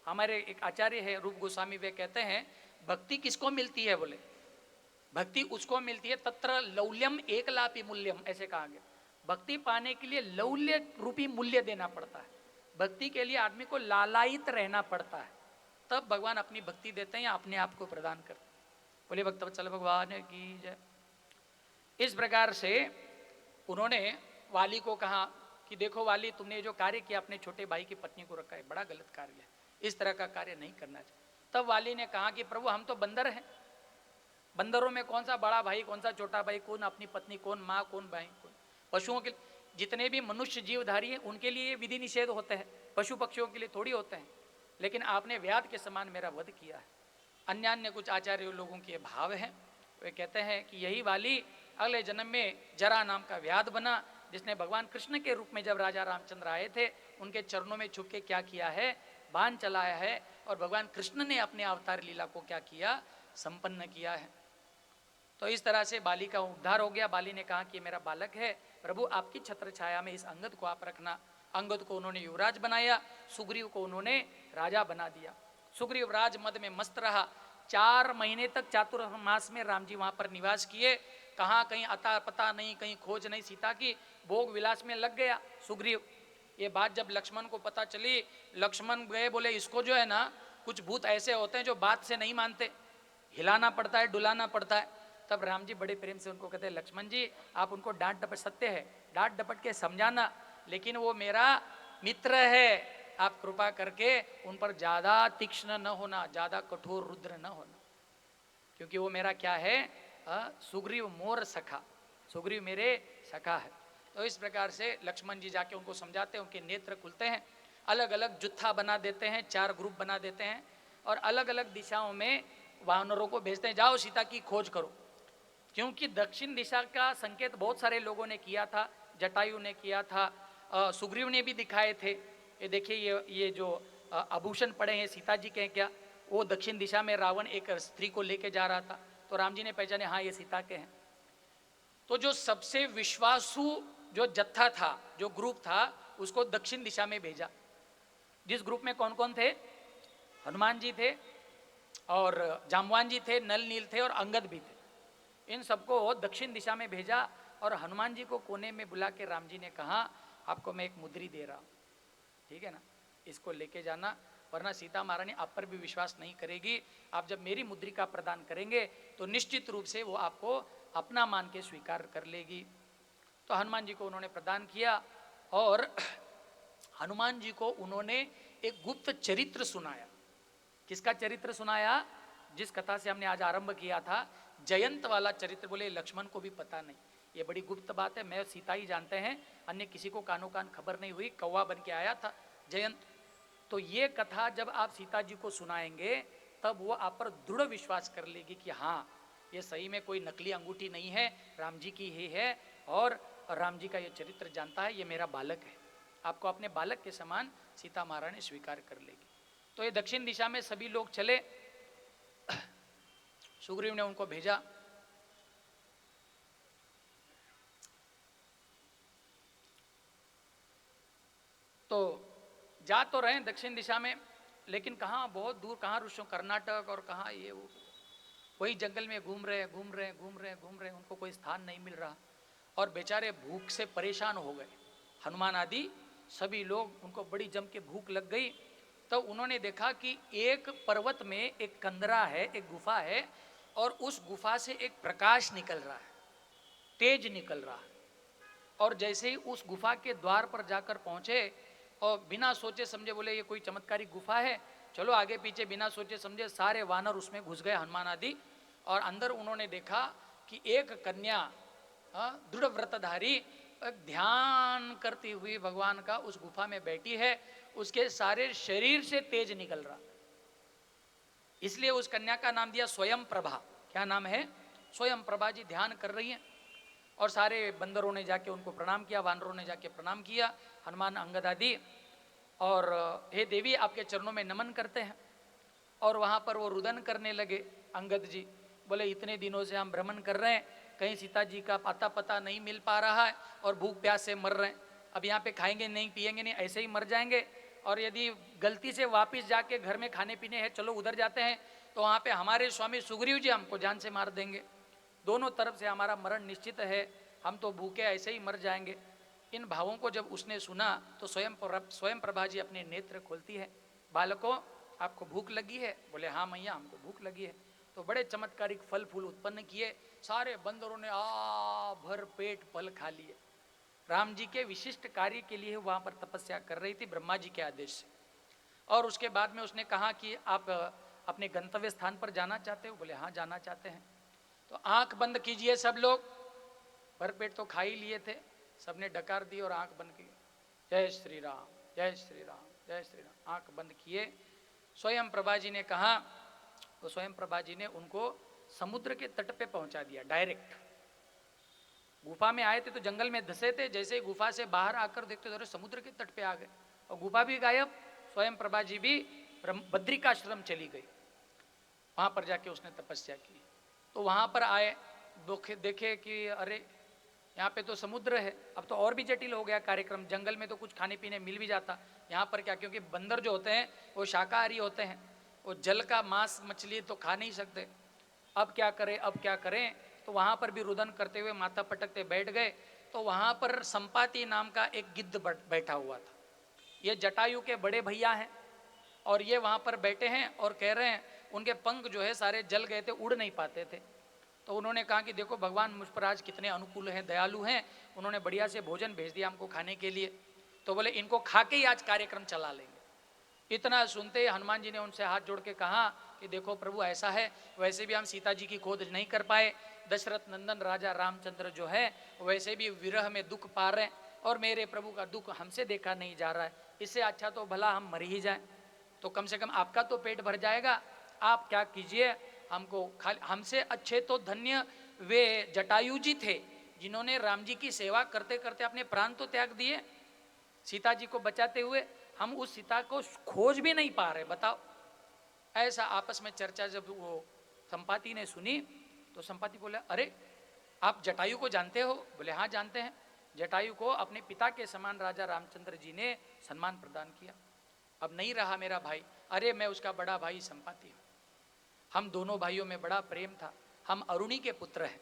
Speaker 2: हमारे एक आचार्य है रूप गोस्वामी, वे कहते हैं भक्ति किसको मिलती है? बोले भक्ति उसको मिलती है तत्र लौल्यम एकलापि मूल्यम, ऐसे कहा गया। भक्ति पाने के लिए लौल्य रूपी मूल्य देना पड़ता है। भक्ति के लिए आदमी को लालायित रहना पड़ता है, तब भगवान अपनी भक्ति देते हैं या अपने आप को प्रदान करते हैं। बोले भक्तवत्सल भगवान की जय। इस प्रकार से उन्होंने वाली को कहा कि देखो वाली, तुमने जो कार्य किया अपने छोटे भाई की पत्नी को रखा है, बड़ा गलत कार्य है, इस तरह का कार्य नहीं करना चाहिए। तब वाली ने कहा कि प्रभु हम तो बंदर हैं, बंदरों में कौन सा बड़ा भाई कौन सा छोटा भाई, कौन अपनी पत्नी, कौन माँ, कौन भाई, कौन पशुओं के। जितने भी मनुष्य जीवधारी हैं उनके लिए विधि निषेध होते हैं, पशु पक्षियों के लिए थोड़ी होते हैं। लेकिन आपने व्याध के समान मेरा वध किया है। अन्य अन्य कुछ आचार्य लोगों के भाव हैं, वे कहते हैं कि यही वाली अगले जन्म में जरा नाम का व्याध बना, जिसने भगवान कृष्ण के रूप में जब राजा रामचंद्र आए थे उनके चरणों में छुप के क्या किया है? बाण चलाया है। और भगवान कृष्ण ने अपने अवतार लीला को क्या किया? संपन्न किया है। तो इस तरह से बाली का उद्धार हो गया। बाली ने कहा कि मेरा बालक है, प्रभु आपकी छत्र छाया में इस अंगद को आप रखना। अंगद को उन्होंने युवराज बनाया, सुग्रीव को उन्होंने राजा बना दिया। सुग्रीव राज मद में मस्त रहा। 4 महीने तक चातुर्मास में राम जी वहाँ पर निवास किए। कहाँ कहीं अता पता नहीं, कहीं खोज नहीं सीता की, भोग विलास में लग गया सुग्रीव। ये बात जब लक्ष्मण को पता चली, लक्ष्मण गए, बोले इसको जो है ना, कुछ भूत ऐसे होते हैं जो बात से नहीं मानते, हिलाना पड़ता है, डुलाना पड़ता है। तब राम जी बड़े प्रेम से उनको कहते हैं, लक्ष्मण जी आप उनको डांट डपट, सत्य है डांट डपट के समझाना, लेकिन वो मेरा मित्र है, आप कृपा करके उन पर ज़्यादा तीक्ष्ण न होना, ज़्यादा कठोर रुद्र न होना, क्योंकि वो मेरा क्या है? सुग्रीव मोर सखा, सुग्रीव मेरे सखा है। तो इस प्रकार से लक्ष्मण जी जाके उनको समझाते हैं, उनके नेत्र खुलते हैं, अलग अलग जुत्था बना देते हैं, 4 ग्रुप बना देते हैं और अलग अलग दिशाओं में वानरों को भेजते हैं, जाओ सीता की खोज करो। क्योंकि दक्षिण दिशा का संकेत बहुत सारे लोगों ने किया था, जटायु ने किया था, सुग्रीव ने भी दिखाए थे। ये देखिए ये जो आभूषण पड़े हैं सीता जी के हैं क्या? वो दक्षिण दिशा में रावण एक स्त्री को लेके जा रहा था, तो राम जी ने पहचाने, हाँ ये सीता के हैं। तो जो सबसे विश्वासु जो जत्था था, जो ग्रुप था, उसको दक्षिण दिशा में भेजा। जिस ग्रुप में कौन कौन थे? हनुमान जी थे और जामवान जी थे, नल नील थे और अंगद भी थे। इन सबको दक्षिण दिशा में भेजा और हनुमान जी को कोने में बुला के राम जी ने कहा, आपको मैं एक मुद्री दे रहा हूँ, ठीक है ना, इसको लेके जाना, वरना सीता महारानी आप पर भी विश्वास नहीं करेगी। आप जब मेरी मुद्रिका प्रदान करेंगे तो निश्चित रूप से वो आपको अपना मान के स्वीकार कर लेगी। तो हनुमान जी को उन्होंने प्रदान किया और हनुमान जी को उन्होंने एक गुप्त चरित्र सुनाया। किसका चरित्र सुनाया? जिस कथा से हमने आज आरंभ किया था, जयंत वाला चरित्र। बोले लक्ष्मण को भी पता नहीं, ये बड़ी गुप्त बात है, मैं सीता ही जानते हैं, अन्य किसी को कानो कान खबर नहीं हुई, कौवा बन के आया था जयंत। तो ये कथा जब आप सीता जी को सुनाएंगे तब वो आप पर दृढ़ विश्वास कर लेगी कि हाँ ये सही में कोई नकली अंगूठी नहीं है, राम जी की ही है और राम जी का ये चरित्र जानता है, ये मेरा बालक है, आपको अपने बालक के समान सीता महारानी स्वीकार कर लेगी। तो ये दक्षिण दिशा में सभी लोग चले। सुग्रीव ने उनको भेजा। तो जा तो रहे दक्षिण दिशा में, लेकिन कहाँ बहुत दूर, कहाँ ऋषि कर्नाटक और कहाँ ये वो, वही जंगल में घूम रहे उनको कोई स्थान नहीं मिल रहा और बेचारे भूख से परेशान हो गए। हनुमान आदि सभी लोग, उनको बड़ी जम के भूख लग गई। तो उन्होंने देखा कि एक पर्वत में एक कंदरा है, एक गुफा है, और उस गुफा से एक प्रकाश निकल रहा है, तेज निकल रहा है। और जैसे ही उस गुफा के द्वार पर जाकर पहुंचे और बिना सोचे समझे बोले ये कोई चमत्कारी गुफा है, चलो आगे पीछे, बिना सोचे समझे सारे वानर उसमें घुस गए, हनुमान आदि। और अंदर उन्होंने देखा कि एक कन्या दृढ़ व्रतधारी ध्यान करती हुई भगवान का उस गुफा में बैठी है, उसके सारे शरीर से तेज निकल रहा। इसलिए उस कन्या का नाम दिया स्वयं प्रभा। क्या नाम है? स्वयं प्रभा जी ध्यान कर रही हैं। और सारे बंदरों ने जाके उनको प्रणाम किया, वानरों ने जाके प्रणाम किया, हनुमान अंगद आदि, और हे देवी आपके चरणों में नमन करते हैं। और वहाँ पर वो रुदन करने लगे अंगद जी, बोले इतने दिनों से हम भ्रमण कर रहे हैं, कहीं सीता जी का पता नहीं मिल पा रहा है और भूख प्यास से मर रहे हैं। अब यहाँ पे खाएंगे नहीं, पिएंगे नहीं, ऐसे ही मर जाएंगे। और यदि गलती से वापस जाके घर में खाने पीने हैं, चलो उधर जाते हैं, तो वहाँ पे हमारे स्वामी सुग्रीव जी हमको जान से मार देंगे, दोनों तरफ से हमारा मरण निश्चित है, हम तो भूखे ऐसे ही मर जाएंगे। इन भावों को जब उसने सुना तो स्वयं प्रभा जी अपने नेत्र खोलती है। बालकों आपको भूख लगी है? बोले हाँ मैया हमको भूख लगी है। तो बड़े चमत्कारिक फल फूल उत्पन्न किए, सारे बंदरों ने भर पेट फल खा लिए। राम जी के विशिष्ट कार्य के लिए वहाँ पर तपस्या कर रही थी ब्रह्मा जी के आदेश से। और उसके बाद में उसने कहा कि आप अपने गंतव्य स्थान पर जाना चाहते हो? बोले हाँ जाना चाहते हैं। तो आंख बंद कीजिए सब लोग, भरपेट तो खा ही लिए थे, सबने डकार दी और आंख बंद की। जय श्री राम, जय श्री राम, जय श्री राम। आंख बंद किए। स्वयं प्रभा जी ने कहा, तो स्वयं प्रभा जी ने उनको समुद्र के तट पे पहुंचा दिया डायरेक्ट। गुफा में आए थे तो जंगल में धसे थे, जैसे ही गुफा से बाहर आकर देखते तो समुद्र के तट पे आ गए और गुफा भी गायब। स्वयं प्रभा जी भी बद्रिकाश्रम चली गई, वहां पर जाके उसने तपस्या की। तो वहां पर आए, देखे कि अरे यहाँ पे तो समुद्र है, अब तो और भी जटिल हो गया कार्यक्रम। जंगल में तो कुछ खाने पीने मिल भी जाता, यहाँ पर क्या, क्योंकि बंदर जो होते हैं वो शाकाहारी होते हैं, वो जल का मांस मछली तो खा नहीं सकते। अब क्या करें, अब क्या करें? तो वहाँ पर भी रुदन करते हुए माथा पटकते बैठ गए। तो वहाँ पर संपाति नाम का एक गिद्ध बैठा हुआ था। ये जटायु के बड़े भैया हैं और ये वहाँ पर बैठे हैं और कह रहे हैं, उनके पंख जो है सारे जल गए थे, उड़ नहीं पाते थे। तो उन्होंने कहा कि देखो भगवान मुझ पर आज कितने अनुकूल हैं, दयालु हैं, उन्होंने बढ़िया से भोजन भेज दिया हमको खाने के लिए। तो बोले इनको खा के ही आज कार्यक्रम चला लेंगे। इतना सुनते ही हनुमान जी ने उनसे हाथ जोड़ के कहा कि देखो प्रभु ऐसा है, वैसे भी हम सीता जी की खोज नहीं कर पाए, दशरथ नंदन राजा रामचंद्र जो है वैसे भी विरह में दुख पा रहे हैं और मेरे प्रभु का दुख हमसे देखा नहीं जा रहा है, इससे अच्छा तो भला हम मर ही जाएं, तो कम से कम आपका तो पेट भर जाएगा। आप क्या कीजिए, हमको हमसे अच्छे तो धन्य वे जटायु जी थे जिन्होंने राम जी की सेवा करते करते अपने प्राण तो त्याग दिए सीता जी को बचाते हुए। हम उस सीता को खोज भी नहीं पा रहे, बताओ। ऐसा आपस में चर्चा जब वो संपाति ने सुनी तो संपाति बोला, अरे आप जटायु को जानते हो? बोले हाँ जानते हैं। जटायु को अपने पिता के समान राजा रामचंद्र जी ने सम्मान प्रदान किया। अब नहीं रहा मेरा भाई, अरे मैं उसका बड़ा भाई संपाति हूँ, हम दोनों भाइयों में बड़ा प्रेम था, हम अरुणी के पुत्र हैं।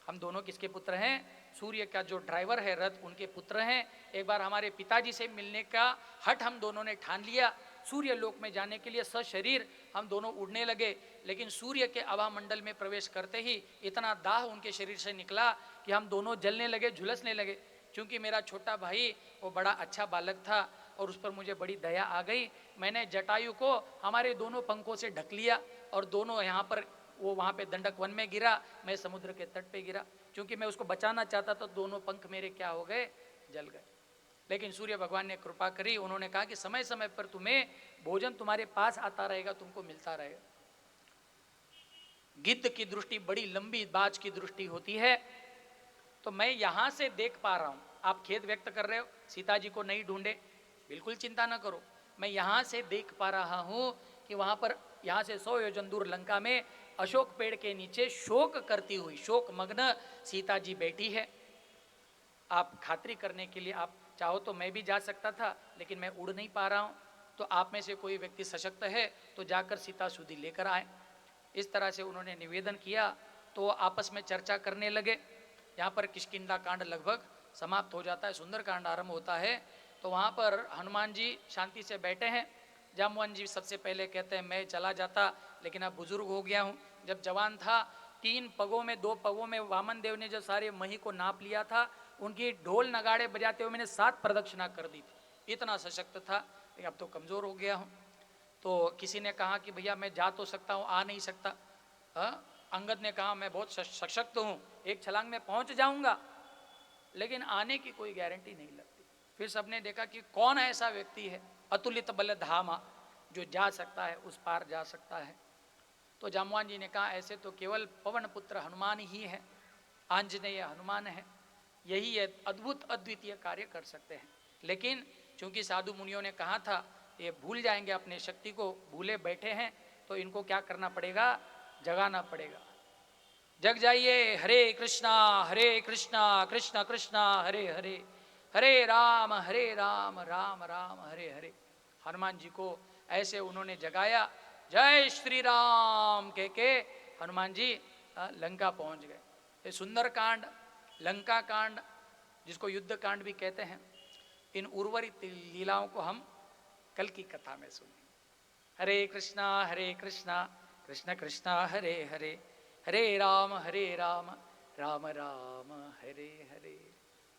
Speaker 2: हम दोनों किसके पुत्र हैं? सूर्य का जो ड्राइवर है रथ, उनके पुत्र हैं। एक बार हमारे पिताजी से मिलने का हठ हम दोनों ने ठान लिया, सूर्य लोक में जाने के लिए सशरीर हम दोनों उड़ने लगे। लेकिन सूर्य के आभा मंडल में प्रवेश करते ही इतना दाह उनके शरीर से निकला कि हम दोनों जलने लगे, झुलसने लगे। क्योंकि मेरा छोटा भाई वो बड़ा अच्छा बालक था और उस पर मुझे बड़ी दया आ गई, मैंने जटायु को हमारे दोनों पंखों से ढक लिया और दोनों यहाँ पर, वो वहाँ पे दंडक वन में गिरा, मैं समुद्र के तट पे गिरा। क्योंकि मैं उसको बचाना चाहता था, दोनों पंख मेरे क्या हो गए, जल गए। लेकिन सूर्य भगवान ने कृपा करी, उन्होंने कहा कि समय समय पर तुम्हें भोजन तुम्हारे पास आता रहेगा, तुमको मिलता रहेगा। गिद्ध की दृष्टि बड़ी लंबी बाज की दृष्टि होती है। तो मैं यहाँ से देख पा रहा हूँ, आप खेद व्यक्त कर रहे हो सीता जी को नहीं ढूंढे, बिल्कुल चिंता ना करो, मैं यहाँ से देख पा रहा हूँ कि वहाँ पर यहाँ से 100 योजन दूर लंका में अशोक पेड़ के नीचे शोक करती हुई, शोक मग्न सीता जी बैठी है। आप खातिरी करने के लिए आप चाहो तो मैं भी जा सकता था, लेकिन मैं उड़ नहीं पा रहा हूँ, तो आप में से कोई व्यक्ति सशक्त है तो जाकर सीता सुधी लेकर आए। इस तरह से उन्होंने निवेदन किया, तो आपस में चर्चा करने लगे। यहाँ पर किष्किंधा कांड लगभग समाप्त हो जाता है, सुंदर कांड आरंभ होता है। तो वहाँ पर हनुमान जी शांति से बैठे हैं। जामवन जी सबसे पहले कहते हैं मैं चला जाता, लेकिन अब बुजुर्ग हो गया हूँ। जब जवान था 3 पगों में 2 पगों में वामन देव ने जो सारे मही को नाप लिया था, उनकी ढोल नगाड़े बजाते हुए मैंने 7 प्रदक्षिणा कर दी थी, इतना सशक्त था, लेकिन अब तो कमज़ोर हो गया हूँ। तो किसी ने कहा कि भैया मैं जा तो सकता हूँ, आ नहीं सकता। अंगद ने कहा मैं बहुत सशक्त हूँ, एक छलांग में पहुँच जाऊँगा, लेकिन आने की कोई गारंटी नहीं लगती। फिर सबने देखा कि कौन ऐसा व्यक्ति है अतुलित बल धामा जो जा सकता है, उस पार जा सकता है। तो जामवान जी ने कहा ऐसे तो केवल पवन पुत्र हनुमान ही है, आंजनेय हनुमान है, यही ये अद्भुत अद्वितीय कार्य कर सकते हैं। लेकिन चूंकि साधु मुनियों ने कहा था ये भूल जाएंगे, अपने शक्ति को भूले बैठे हैं, तो इनको क्या करना पड़ेगा, जगाना पड़ेगा। जग जाइए, हरे कृष्णा कृष्ण कृष्णा हरे हरे, हरे राम राम राम हरे हरे। हनुमान जी को ऐसे उन्होंने जगाया, जय श्री राम कह के हनुमान जी लंका पहुंच गए। ये सुंदर कांड, लंका कांड, जिसको युद्ध कांड भी कहते हैं, इन उर्वरित लीलाओं को हम कल की कथा में सुनेंगे। हरे कृष्णा कृष्ण कृष्णा हरे हरे, हरे राम राम राम हरे हरे।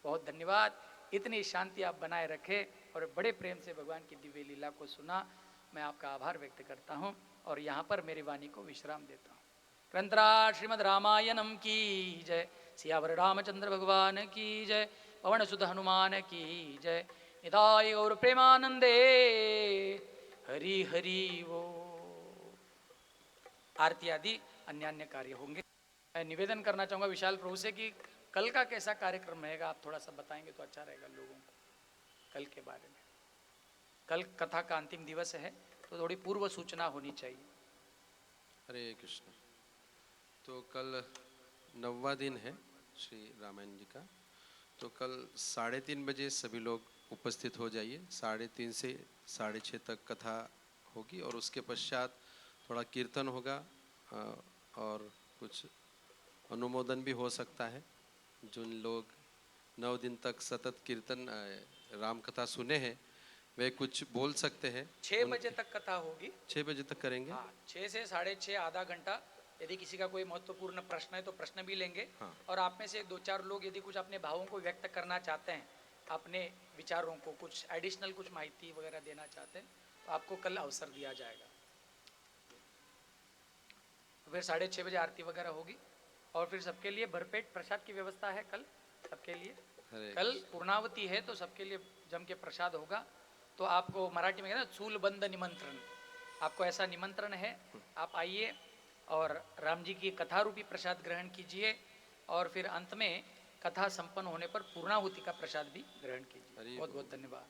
Speaker 2: बहुत धन्यवाद, इतनी शांति आप बनाए रखे और बड़े प्रेम से भगवान की दिव्य लीला को सुना। मैं आपका आभार व्यक्त करता हूँ और यहाँ पर मेरी वाणी को विश्राम देता हूँ। ग्रंथरा श्रीमद् रामायणम की जय, सियावर रामचंद्र भगवान की जय, पवन सुत हनुमान की जय। निताय गौर प्रेमानंदे, हरि हरि वो। आरती आदि अन्य अन्य कार्य होंगे। मैं निवेदन करना चाहूँगा विशाल प्रभु से कि कल का कैसा कार्यक्रम रहेगा, आप थोड़ा सा बताएंगे तो अच्छा रहेगा लोगों को कल के बारे में। कल कथा का अंतिम दिवस है, तो थोड़ी पूर्व सूचना होनी चाहिए।
Speaker 1: हरे कृष्ण। तो कल 9वां दिन है श्री रामायण जी का, तो कल 3:30 बजे सभी लोग उपस्थित हो जाइए। 3:30 से 6:30 तक कथा होगी और उसके पश्चात थोड़ा कीर्तन होगा और कुछ अनुमोदन भी हो सकता है। जो लोग 9 दिन तक सतत कीर्तन राम कथा सुने हैं वे कुछ बोल सकते हैं।
Speaker 2: 6 बजे तक कथा होगी,
Speaker 1: 6 बजे तक करेंगे।
Speaker 2: हाँ, 6 से 6:30 आधा घंटा। यदि किसी का कोई महत्वपूर्ण प्रश्न है तो प्रश्न भी लेंगे।
Speaker 1: हाँ।
Speaker 2: और आप में से 2-4 लोग यदि कुछ अपने भावों को व्यक्त करना चाहते हैं, अपने विचारों को कुछ एडिशनल कुछ माहिती वगैरह देना चाहते हैं, तो आपको कल अवसर दिया जाएगा। तो फिर 6:30 बजे आरती वगैरह होगी और फिर सबके लिए भरपेट प्रसाद की व्यवस्था है कल सबके लिए। कल पूर्णावती है तो सबके लिए जम के प्रसाद होगा। तो आपको मराठी में कहते हैं चूलबंद निमंत्रण, आपको ऐसा निमंत्रण है, आप आइए और राम जी की कथा रूपी प्रसाद ग्रहण कीजिए और फिर अंत में कथा संपन्न होने पर पूर्णाहुति का प्रसाद भी ग्रहण कीजिए। बहुत बहुत धन्यवाद।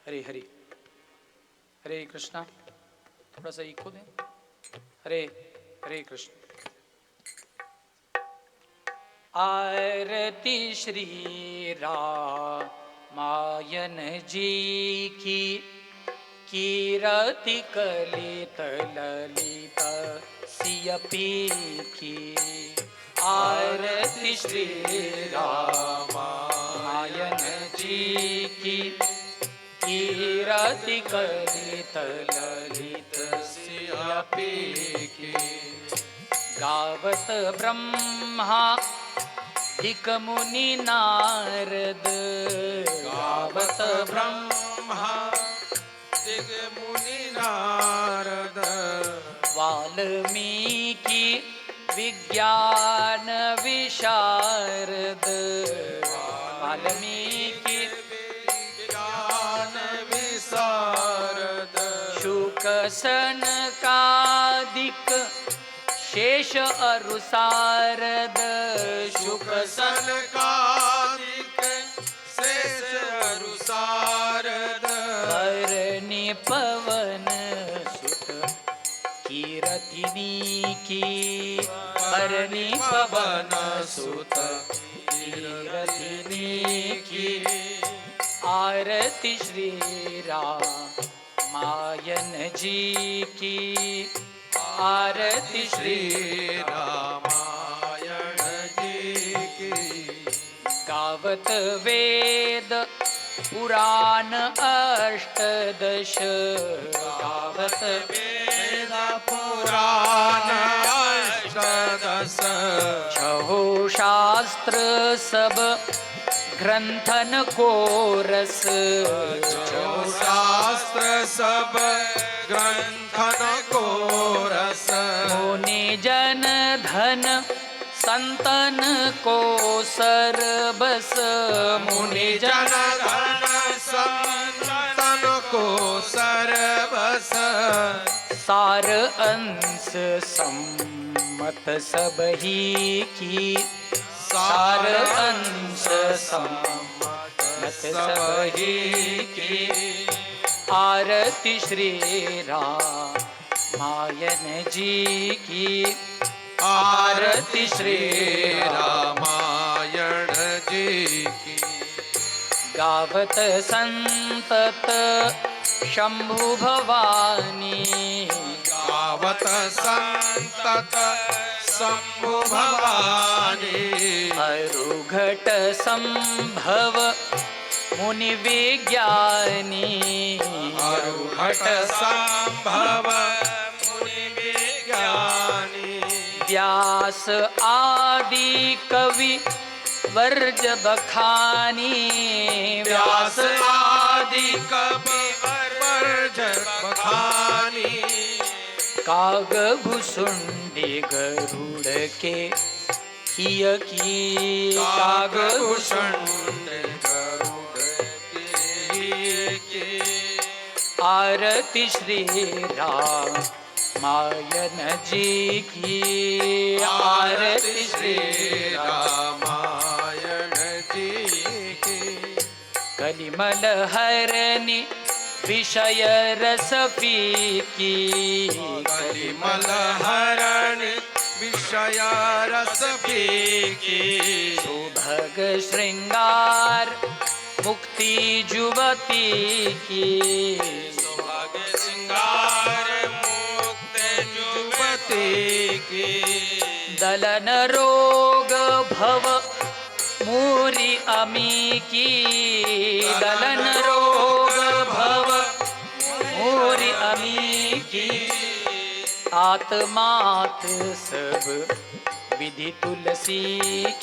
Speaker 2: हरे हरे, हरे कृष्णा, थोड़ा सा इको दें। हरे हरे कृष्ण। आरती श्री रामायण जी की, कीरति कलित ललित सियपी की। आरती श्री रामायण जी की, कीरति कलित ललित सियपी की। गावत ब्रह्मा दिक मुनि नारद, गावत ब्रह्मा दिक मुनि नारद। वाल्मीकि विज्ञान विशारद, वाल्मीकि
Speaker 1: ज्ञान विशारद
Speaker 2: शुक सनकादिक शेष अरु सारद
Speaker 1: शुक सनकादिक शेष अरु सारद
Speaker 2: भरणी पवन सुत कीरतिनी की भरणी पवन सुत कीरतिनी की आरती श्री रामायण जी की आरती श्री
Speaker 1: रामायण जी की
Speaker 2: गावत वेद पुराण अष्टदश गावत
Speaker 1: वेद पुराण अष्टदश
Speaker 2: छहो शास्त्र सब ग्रंथन को रस
Speaker 1: छो शास्त्र सब ग्रंथन को रस
Speaker 2: मुनि जन धन संतन को सरबस
Speaker 1: मुनि जन धन संतन को सरबस
Speaker 2: सार अंश सम्मत सब ही की सार अंश सम्मत सब ही की आरती श्री रामायण जी की आरती श्री
Speaker 1: रामायण जी की
Speaker 2: गावत संतत शंभु भवानी
Speaker 1: गावत संतत शंभु भवानी
Speaker 2: अरुघट संभव मुनि विज्ञानी
Speaker 1: अरुघट संभव मुनि विज्ञानी
Speaker 2: व्यास आदि कवि वर्ज बखानी
Speaker 1: व्यास आदि कवि वर्ज बखानी
Speaker 2: काग भुसुंडी गरुड़ के किय की काग भुसुंड आरती श्री रामायण जी की आरती श्री
Speaker 1: रामायण जी की
Speaker 2: कलिमल हरनि विषय रस फीकी
Speaker 1: कलिमल हरण विषय रस फीकी
Speaker 2: सुभग श्रृंगार मुक्ति जुवती की
Speaker 1: सुभग श्रृंगार मुक्त जुवती की
Speaker 2: दलन रोग भव मूरी अमी की दलन रोग भव मूरी अमी की आत्मात सब विधि तुलसी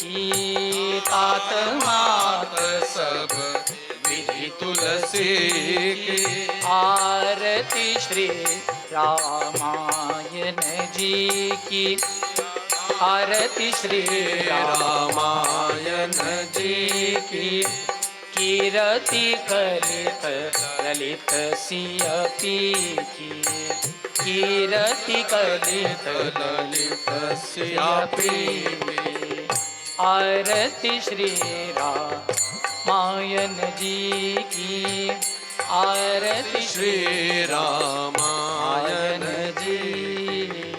Speaker 2: की आत्मात
Speaker 1: सब विधि तुलसी की
Speaker 2: आरती श्री रामायण जी की आरती श्री
Speaker 1: रामायण
Speaker 2: जी की कीरति कलित ललित सियपी की कीरति कलित
Speaker 1: ललित सियापी
Speaker 2: आरती श्री रामायण जी की आरती
Speaker 1: श्री रामायण
Speaker 2: जी की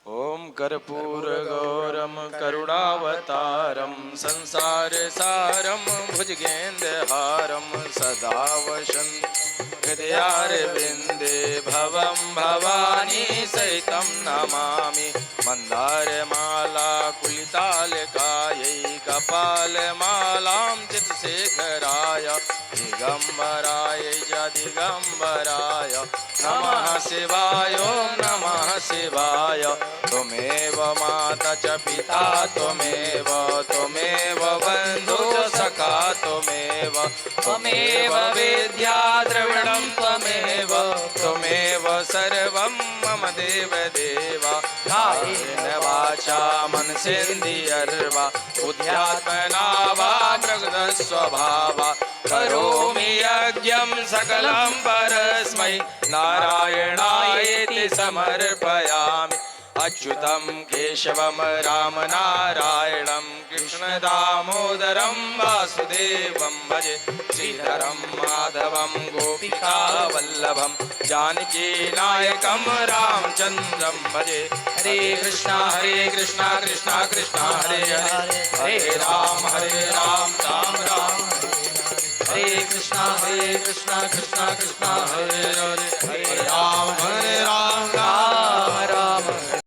Speaker 3: ओम कर्पूरगौरम करुणावतारम संसार सारम भुजगेन्द्रहारम सदा वसन्तं हृदयारविन्दे भवं भवानी सहितं नमामि मन्दारमाला कुलितालकायै कपालमालां चित्तशेखराय दिगम्बराय च दिगम्बराय नमः शिवाय ॐ नमः शिवाय त्वमेव माता च पिता त्वमेव बन्धु च सखा त्वमेव वेद्या द्रविणं त्वमेव देव देवा कायेन वाचा मनसेन्द्रियर्वा बुद्ध्यात्मना वा प्रकृत स्वभावा करोमि यज्ञं सकलं परस्मै नारायणायेति समर्पयामि अच्युतं केशवं रामनारायणं कृष्णदामोदरं वासुदेवं भजे श्रीधरं माधवं गोपिकावल्लभं जानकीनायकं रामचन्द्रं भजे हरे कृष्णा कृष्णा कृष्णा हरे हरे हरे राम राम राम हरे कृष्णा कृष्णा कृष्णा हरे हरे हरे